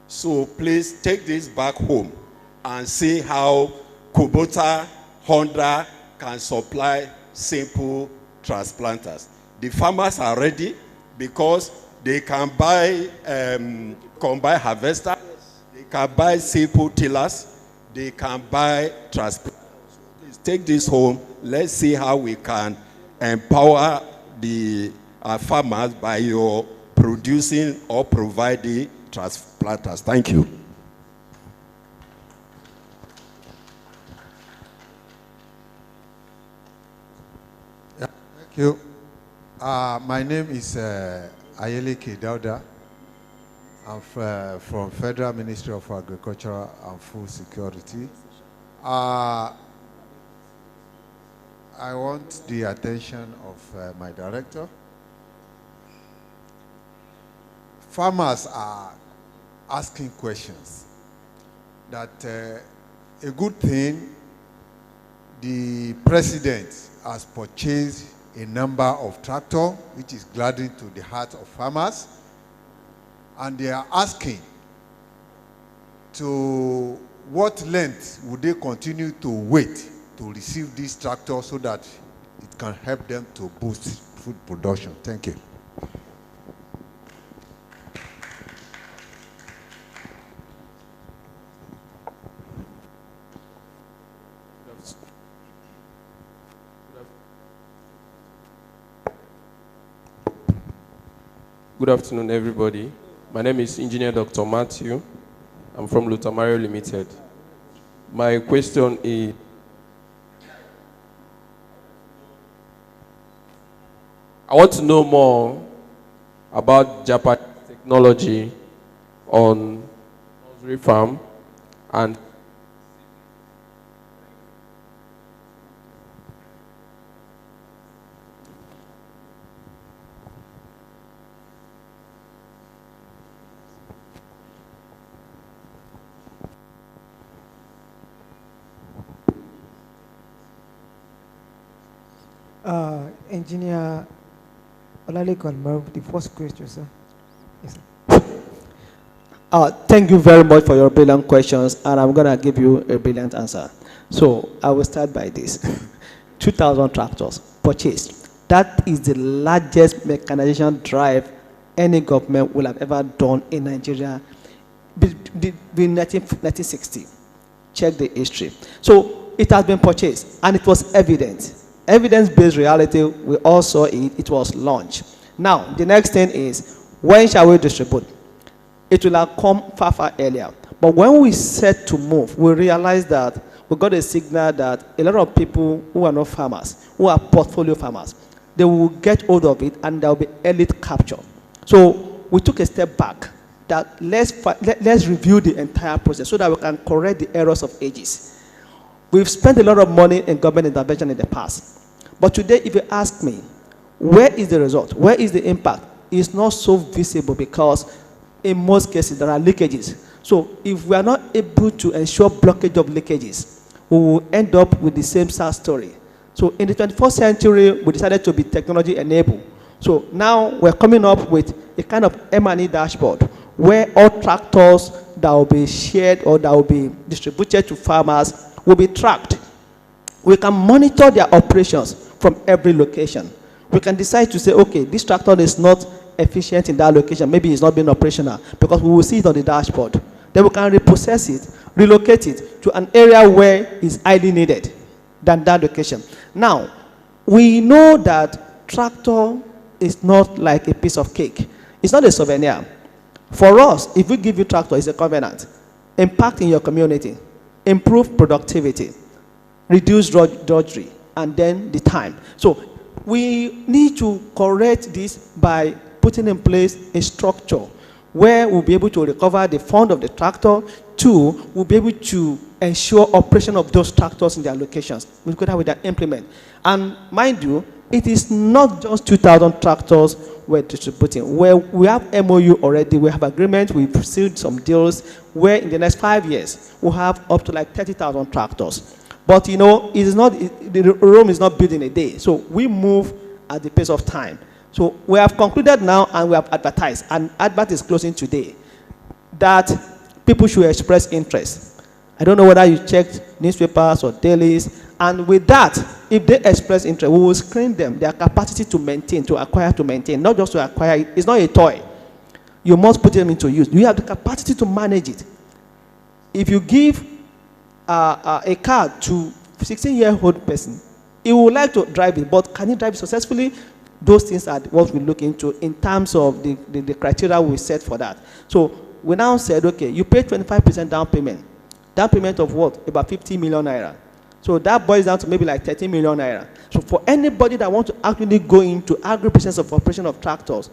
[SPEAKER 12] So please take this back home and see how Kubota, Honda can supply simple transplanters. The farmers are ready because they can buy combine harvester, they can buy simple tillers, they can buy transplanters. Please take this home. Let's see how we can empower the farmers by your producing or providing transplanters. Thank you.
[SPEAKER 13] Yeah, thank you. My name is Ayele Kedauda. I'm from Federal Ministry of Agriculture and Food Security. I want the attention of my director. Farmers are asking questions that a good thing, the president has purchased a number of tractors, which is gladdening to the heart of farmers, and they are asking to what length would they continue to wait to receive this tractor so that it can help them to boost food production. Thank you.
[SPEAKER 14] Good afternoon, everybody. My name is Engineer Dr. Matthew. I'm from Lutamario Limited. My question is, I want to know more about Japanese technology on nursery farm and
[SPEAKER 5] Engineer Olalekan, the first question, sir. Yes, sir.
[SPEAKER 10] Thank you very much for your brilliant questions, and I'm going to give you a brilliant answer. So I will start by this. 2,000 tractors purchased. That is the largest mechanization drive any government will have ever done in Nigeria between 1960. Check the history. So it has been purchased, and it was evident. Evidence-based reality, we all saw it, it was launched. Now, the next thing is, when shall we distribute? It will have come far, far earlier. But when we set to move, we realized that we got a signal that a lot of people who are not farmers, who are portfolio farmers, they will get hold of it and there will be elite capture. So we took a step back that let's review the entire process so that we can correct the errors of ages. We've spent a lot of money in government intervention in the past. But today, if you ask me, where is the result? Where is the impact? It's not so visible because in most cases there are leakages. So if we are not able to ensure blockage of leakages, we will end up with the same sad story. So in the 21st century, we decided to be technology enabled. So now we're coming up with a kind of M&E dashboard where all tractors that will be shared or that will be distributed to farmers will be tracked. We can monitor their operations from every location. We can decide to say, okay, this tractor is not efficient in that location. Maybe it's not being operational because we will see it on the dashboard. Then we can reprocess it, relocate it to an area where it's highly needed than that location. Now, we know that tractor is not like a piece of cake. It's not a souvenir. For us, if we give you tractor, it's a covenant. Impact in your community, improve productivity, reduce drudgery, and then the time. So we need to correct this by putting in place a structure where we'll be able to recover the fund of the tractor. Two, we'll be able to ensure operation of those tractors in their locations. We'll go that with that implement. And mind you, it is not just 2,000 tractors we're distributing. Where we have MOU already, we have agreement, we've sealed some deals where in the next 5 years, we'll have up to like 30,000 tractors. But you know, it is not, the Rome is not built in a day. So we move at the pace of time. So we have concluded now and we have advertised, and advert is closing today, that people should express interest. I don't know whether you checked newspapers or dailies, and with that, if they express interest, we will screen them, their capacity to maintain, to acquire, to maintain, not just to acquire. It's not a toy. You must put them into use. You have the capacity to manage it. If you give a car to a 16-year-old person, he would like to drive it, but can he drive it successfully? Those things are what we look into in terms of the criteria we set for that. So we now said, okay, you pay 25% down payment. Down payment of what? About 50 million naira. So that boils down to maybe like 13 million naira. So for anybody that wants to actually go into agri-business of operation of tractors,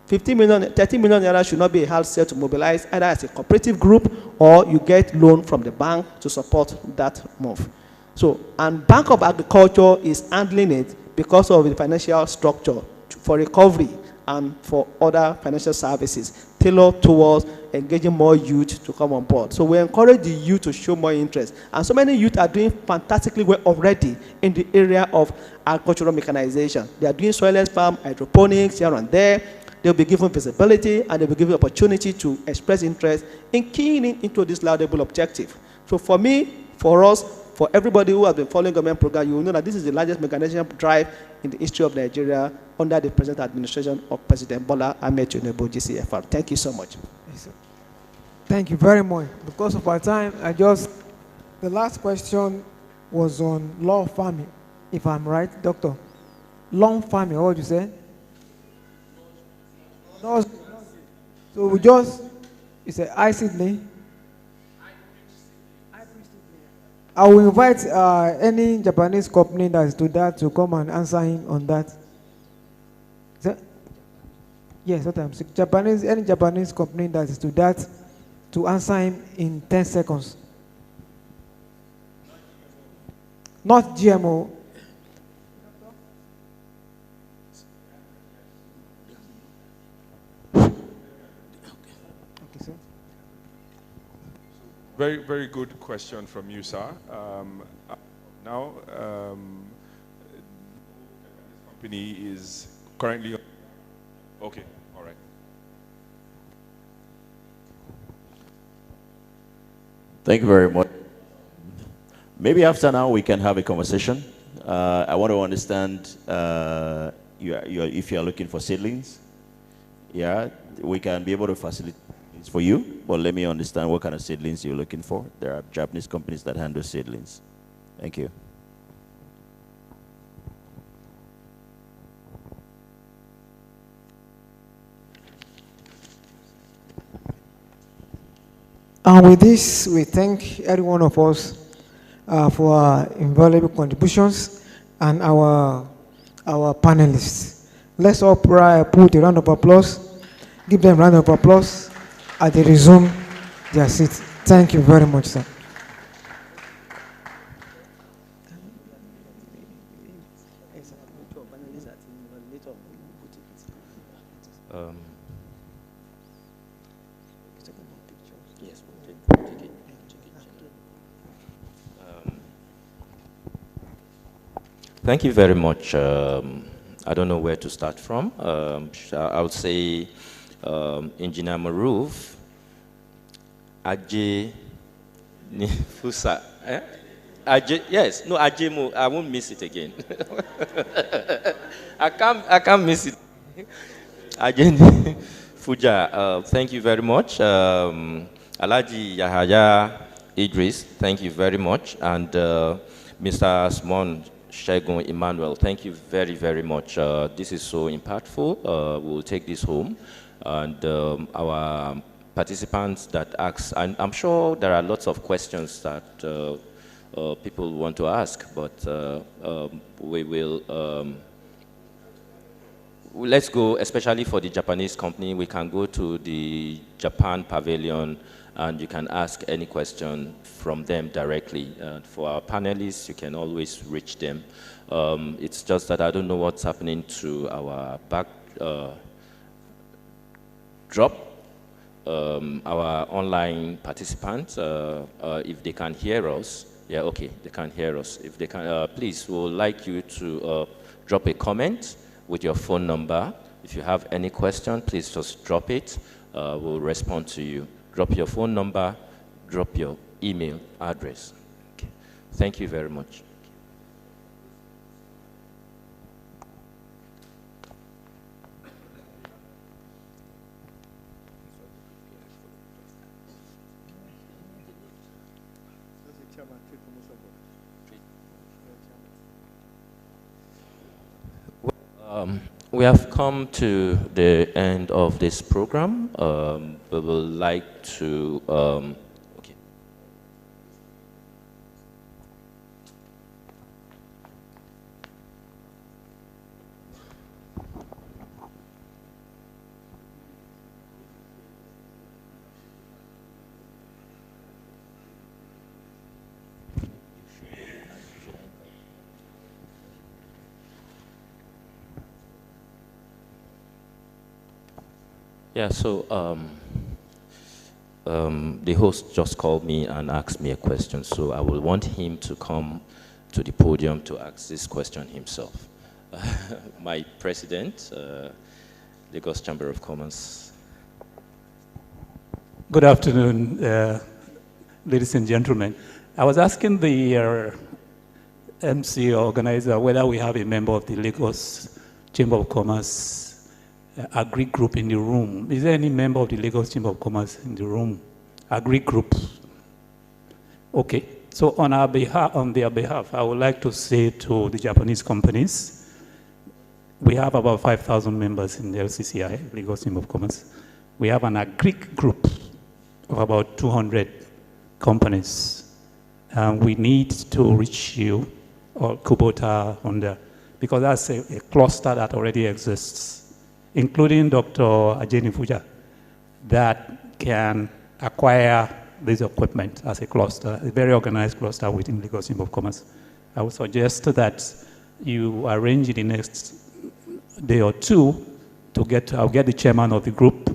[SPEAKER 10] 13 million naira should not be a hard sell to mobilize either as a cooperative group or you get loan from the bank to support that move. So, and Bank of Agriculture is handling it because of the financial structure for recovery and for other financial services tailored towards engaging more youth to come on board. So we encourage the youth to show more interest. And so many youth are doing fantastically well already in the area of agricultural mechanization. They are doing soilless farm, hydroponics here and there. They'll be given visibility and they'll be given opportunity to express interest in keying into this laudable objective. So for me, for us, for everybody who has been following government program, you will know that this is the largest mechanization drive in the history of Nigeria under the present administration of President Bola Ahmed Tinubu, GCFR. Thank you so much.
[SPEAKER 5] Yes, thank you very much. Because of our time, the last question was on law farming, if I'm right, Doctor. Lawn farming, what would you say? No. So we just, it's a I-seedling. I will invite any Japanese company that is to that to come and answer him on that. Yes, what I'm saying. Any Japanese company that is to that to answer him in 10 seconds. Not GMO.
[SPEAKER 15] Very, very good question from you, sir. Now, company is currently okay. All right.
[SPEAKER 7] Thank you very much. Maybe after now we can have a conversation. I want to understand if you are looking for seedlings. Yeah, we can be able to facilitate for you, but let me understand what kind of seedlings you're looking for. There are Japanese companies that handle seedlings. Thank you.
[SPEAKER 5] And with this, we thank every one of us for our invaluable contributions and our panelists. Let's all put a round of applause. Give them a round of applause as they resume their seats. Thank you very much, sir.
[SPEAKER 3] Thank you very much. I don't know where to start from. I would say Engineer Maruf, Ajay Fusa. Ajay, yes, no, Ajay, I won't miss it again. I can't miss it. Ajay Fuja, thank you very much. Alaji Yahaya Idris, thank you very much. And Mr. Asmon Shegun Emmanuel, thank you very, very much. This is so impactful. We'll take this home. And our participants that ask, and I'm sure there are lots of questions that people want to ask, but we will, let's go, especially for the Japanese company, we can go to the Japan pavilion and you can ask any question from them directly. For our panelists, you can always reach them. It's just that I don't know what's happening to our drop. Our online participants, if they can hear us, yeah, okay, they can hear us. If they can, please, we would like you to drop a comment with your phone number. If you have any question, please just drop it. We'll respond to you. Drop your phone number, drop your email address. Okay. Thank you very much. We have come to the end of this program. We would like to, okay. Yeah, so the host just called me and asked me a question, so I will want him to come to the podium to ask this question himself. My president, Lagos Chamber of Commerce.
[SPEAKER 16] Good afternoon, ladies and gentlemen. I was asking the MC organizer whether we have a member of the Lagos Chamber of Commerce Agri group in the room. Is there any member of the Lagos Chamber of Commerce in the room? Agri group. Okay. So on their behalf, I would like to say to the Japanese companies, we have about 5,000 members in the LCCI, Lagos Chamber of Commerce. We have an agri group of about 200 companies. We need to reach you, or Kubota, Honda, because that's a cluster that already exists, including Dr. Ajay Fuja, that can acquire this equipment as a cluster, a very organized cluster within Lagos Chamber of Commerce. I would suggest that you arrange in the next day or two to I'll get the chairman of the group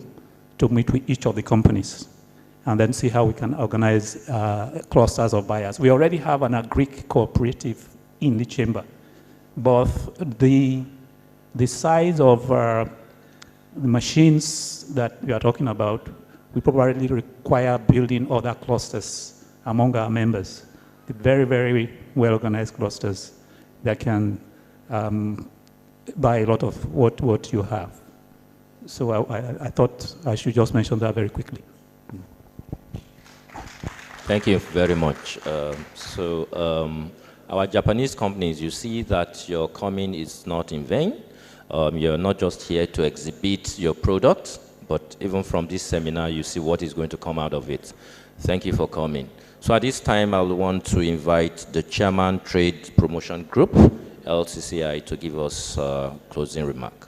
[SPEAKER 16] to meet with each of the companies and then see how we can organize clusters of buyers. We already have an agri cooperative in the chamber, but the size of the machines that we are talking about, we probably require building other clusters among our members, the very, very well-organized clusters that can buy a lot of what you have. So I thought I should just mention that very quickly.
[SPEAKER 3] Thank you very much. our Japanese companies, you see that your coming is not in vain. You're not just here to exhibit your product, but even from this seminar, you see what is going to come out of it. Thank you for coming. So at this time, I will want to invite the Chairman Trade Promotion Group, LCCI, to give us a closing remark.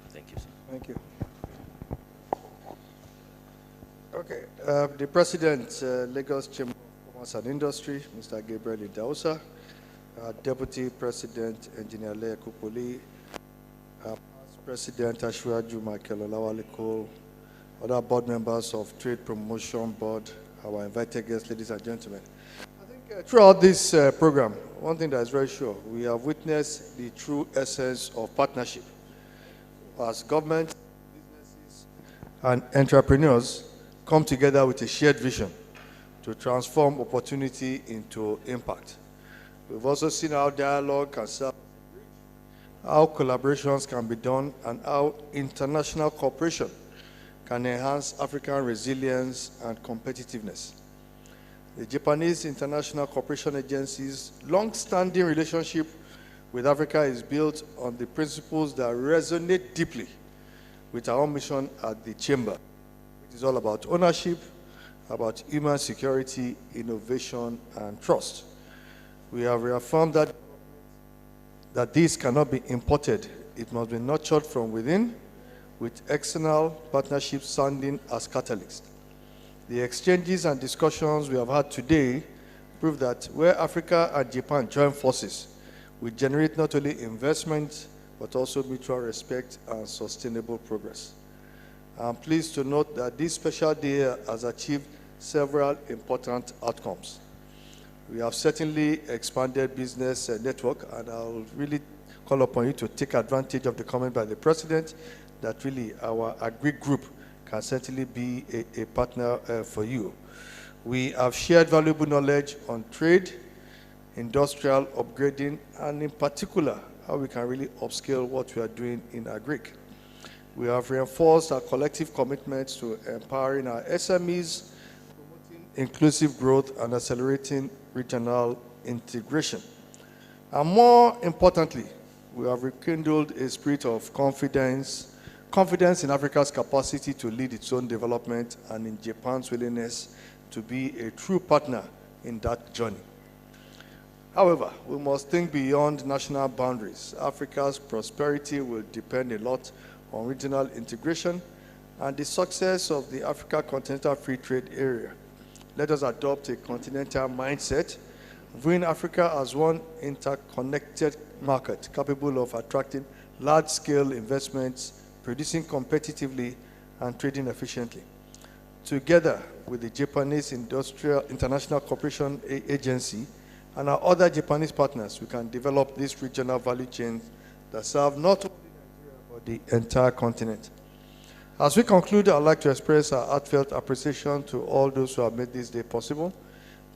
[SPEAKER 3] Thank you, sir.
[SPEAKER 17] Thank you. Okay, the President, Lagos Chamber of Commerce and Industry, Mr. Gabriel Idausa, Deputy President, Engineer Leah Kupoli, Past President Ashwaju Michael Olawaliko, other board members of Trade Promotion Board, our invited guests, ladies and gentlemen. I think throughout this program, one thing that is very sure, we have witnessed the true essence of partnership. As government, businesses, and entrepreneurs come together with a shared vision to transform opportunity into impact. We've also seen how dialogue can serve, how collaborations can be done, and how international cooperation can enhance African resilience and competitiveness. The Japanese International Cooperation Agency's long-standing relationship with Africa is built on the principles that resonate deeply with our own mission at the Chamber. It is all about ownership, about human security, innovation, and trust. We have reaffirmed that this cannot be imported. It must be nurtured from within, with external partnerships standing as catalysts. The exchanges and discussions we have had today prove that where Africa and Japan join forces, we generate not only investment, but also mutual respect and sustainable progress. I'm pleased to note that this special day has achieved several important outcomes. We have certainly expanded business network, and I'll really call upon you to take advantage of the comment by the President that really our Agri Group can certainly be a partner for you. We have shared valuable knowledge on trade, industrial upgrading, and in particular, how we can really upscale what we are doing in Agri. We have reinforced our collective commitments to empowering our SMEs, promoting inclusive growth, and accelerating regional integration. And more importantly, we have rekindled a spirit of confidence in Africa's capacity to lead its own development and in Japan's willingness to be a true partner in that journey. However, we must think beyond national boundaries. Africa's prosperity will depend a lot on regional integration and the success of the Africa Continental Free Trade Area. Let us adopt a continental mindset, viewing Africa as one interconnected market capable of attracting large-scale investments, producing competitively, and trading efficiently. Together with the Japanese International Cooperation Agency and our other Japanese partners, we can develop this regional value chain that serve not only Nigeria, but the entire continent. As we conclude, I'd like to express our heartfelt appreciation to all those who have made this day possible.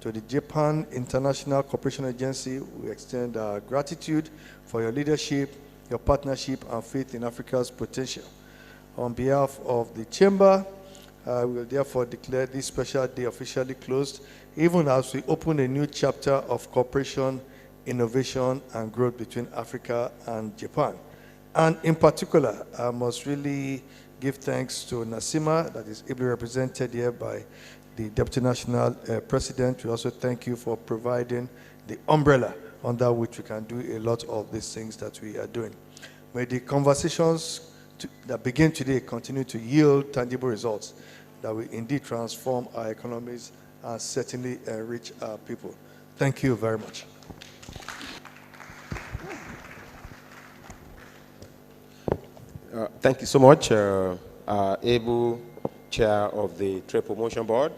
[SPEAKER 17] To the Japan International Cooperation Agency, we extend our gratitude for your leadership, your partnership, and faith in Africa's potential. On behalf of the Chamber, we will therefore declare this special day officially closed, even as we open a new chapter of cooperation, innovation, and growth between Africa and Japan. And in particular, I must really give thanks to Nasima, that is ably represented here by the Deputy National President. We also thank you for providing the umbrella under which we can do a lot of these things that we are doing. May the conversations that begin today continue to yield tangible results that will indeed transform our economies and certainly enrich our people. Thank you very much.
[SPEAKER 2] Thank you so much, able chair of the Trade Promotion Board.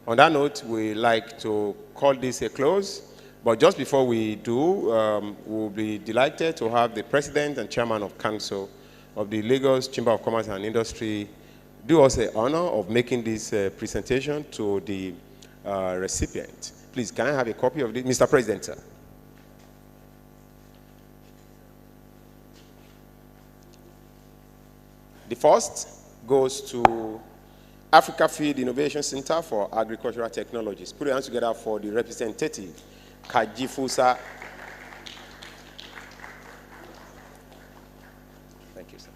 [SPEAKER 2] On that note, we like to call this a close. But just before we do, we'll be delighted to have the President and Chairman of Council of the Lagos Chamber of Commerce and Industry do us the honor of making this presentation to the recipient. Please, can I have a copy of this? Mr. President, sir. The first goes to Africa Field Innovation Center for Agricultural Technologies. Put your hands together for the representative, Kajifusa. Thank you, sir.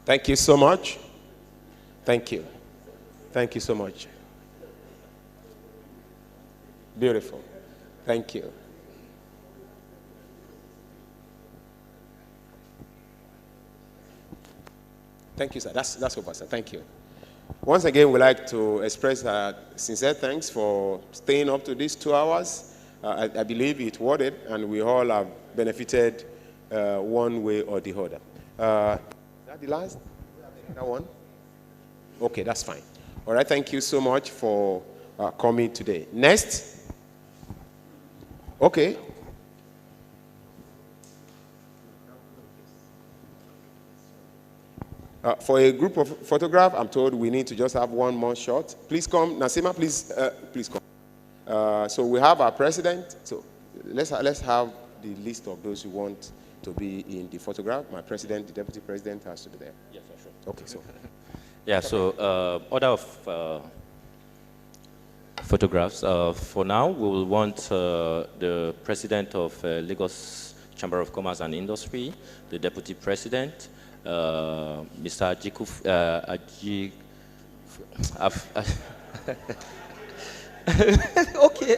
[SPEAKER 2] Thank you so much. Thank you. Thank you so much. Beautiful. Thank you. Thank you, sir. That's over, sir. Thank you. Once again, we'd like to express our sincere thanks for staying up to these 2 hours. I believe it's worth it, and we all have benefited one way or the other. Is that the last? That one? Okay, that's fine. All right, thank you so much for coming today. Next. Okay. For a group of photograph, I'm told we need to just have one more shot. Please come, Nasima. Please come. So we have our president. So let's have the list of those who want to be in the photograph. My president, the deputy president, has to be there.
[SPEAKER 3] Yes, for sure.
[SPEAKER 2] Okay, so.
[SPEAKER 3] Yeah. So order of photographs. For now, we will want the president of Lagos Chamber of Commerce and Industry, the deputy president, Mr. Okay.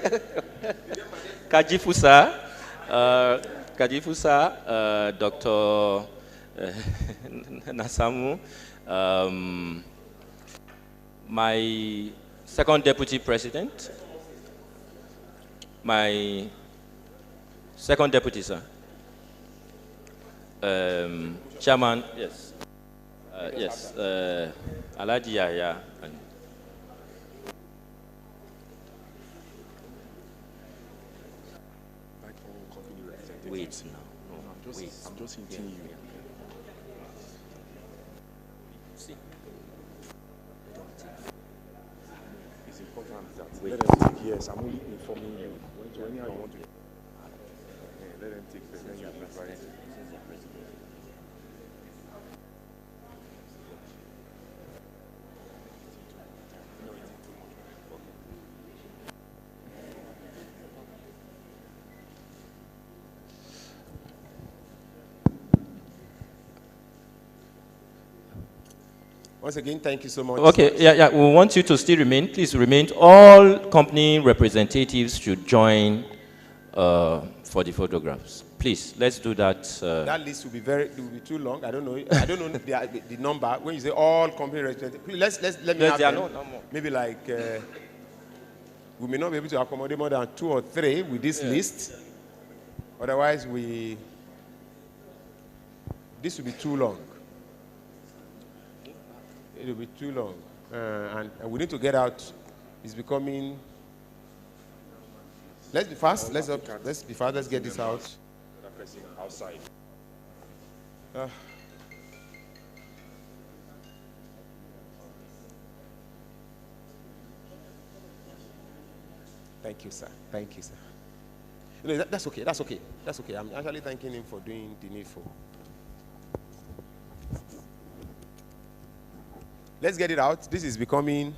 [SPEAKER 3] Kajifusa, Dr. Nasamu, my second deputy president, my second deputy, sir. Chairman, yes. Yes. Alaji Yahya. Wait now. No, wait.
[SPEAKER 8] I'm just hinting you.
[SPEAKER 3] See.
[SPEAKER 8] It's important that let them take, yes, I'm only informing you. Anyhow you want to let them take the then you advise.
[SPEAKER 2] Once again, thank you so much.
[SPEAKER 3] Okay, yeah, we want you to still remain. Please remain. All company representatives should join for the photographs. Please, let's do that.
[SPEAKER 2] That list will be too long. I don't know the number. When you say all company representatives, please, let me have them.
[SPEAKER 3] No more.
[SPEAKER 2] Maybe like we may not be able to accommodate more than 2 or 3 with this list. Otherwise, this will be too long. It will be too long, and we need to get out. It's becoming. Let's be fast. Let's be fast. Let's get this out.
[SPEAKER 15] Outside.
[SPEAKER 2] Thank you, sir. Thank you, sir. No, that's okay. That's okay. That's okay. I'm actually thanking him for doing the needful. Let's get it out. This is becoming.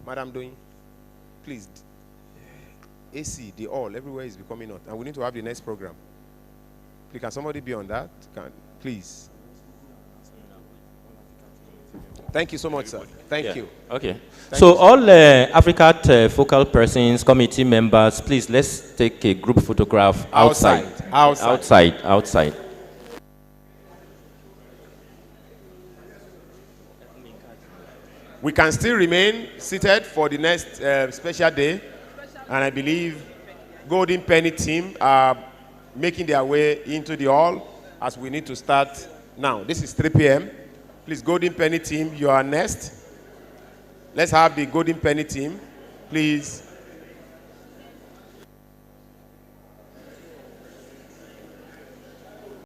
[SPEAKER 2] Madam Doing, please. AC, the all, everywhere is becoming hot. And we need to have the next program. Please, can somebody be on that? Please. Thank you so much, sir. Thank you.
[SPEAKER 3] Okay. So all AFICAT focal persons, committee members, please, let's take a group photograph outside. Outside.
[SPEAKER 2] We can still remain seated for the next special day. And I believe Golden Penny team are making their way into the hall as we need to start now. This is 3 p.m. Please, Golden Penny team, you are next. Let's have the Golden Penny team, please.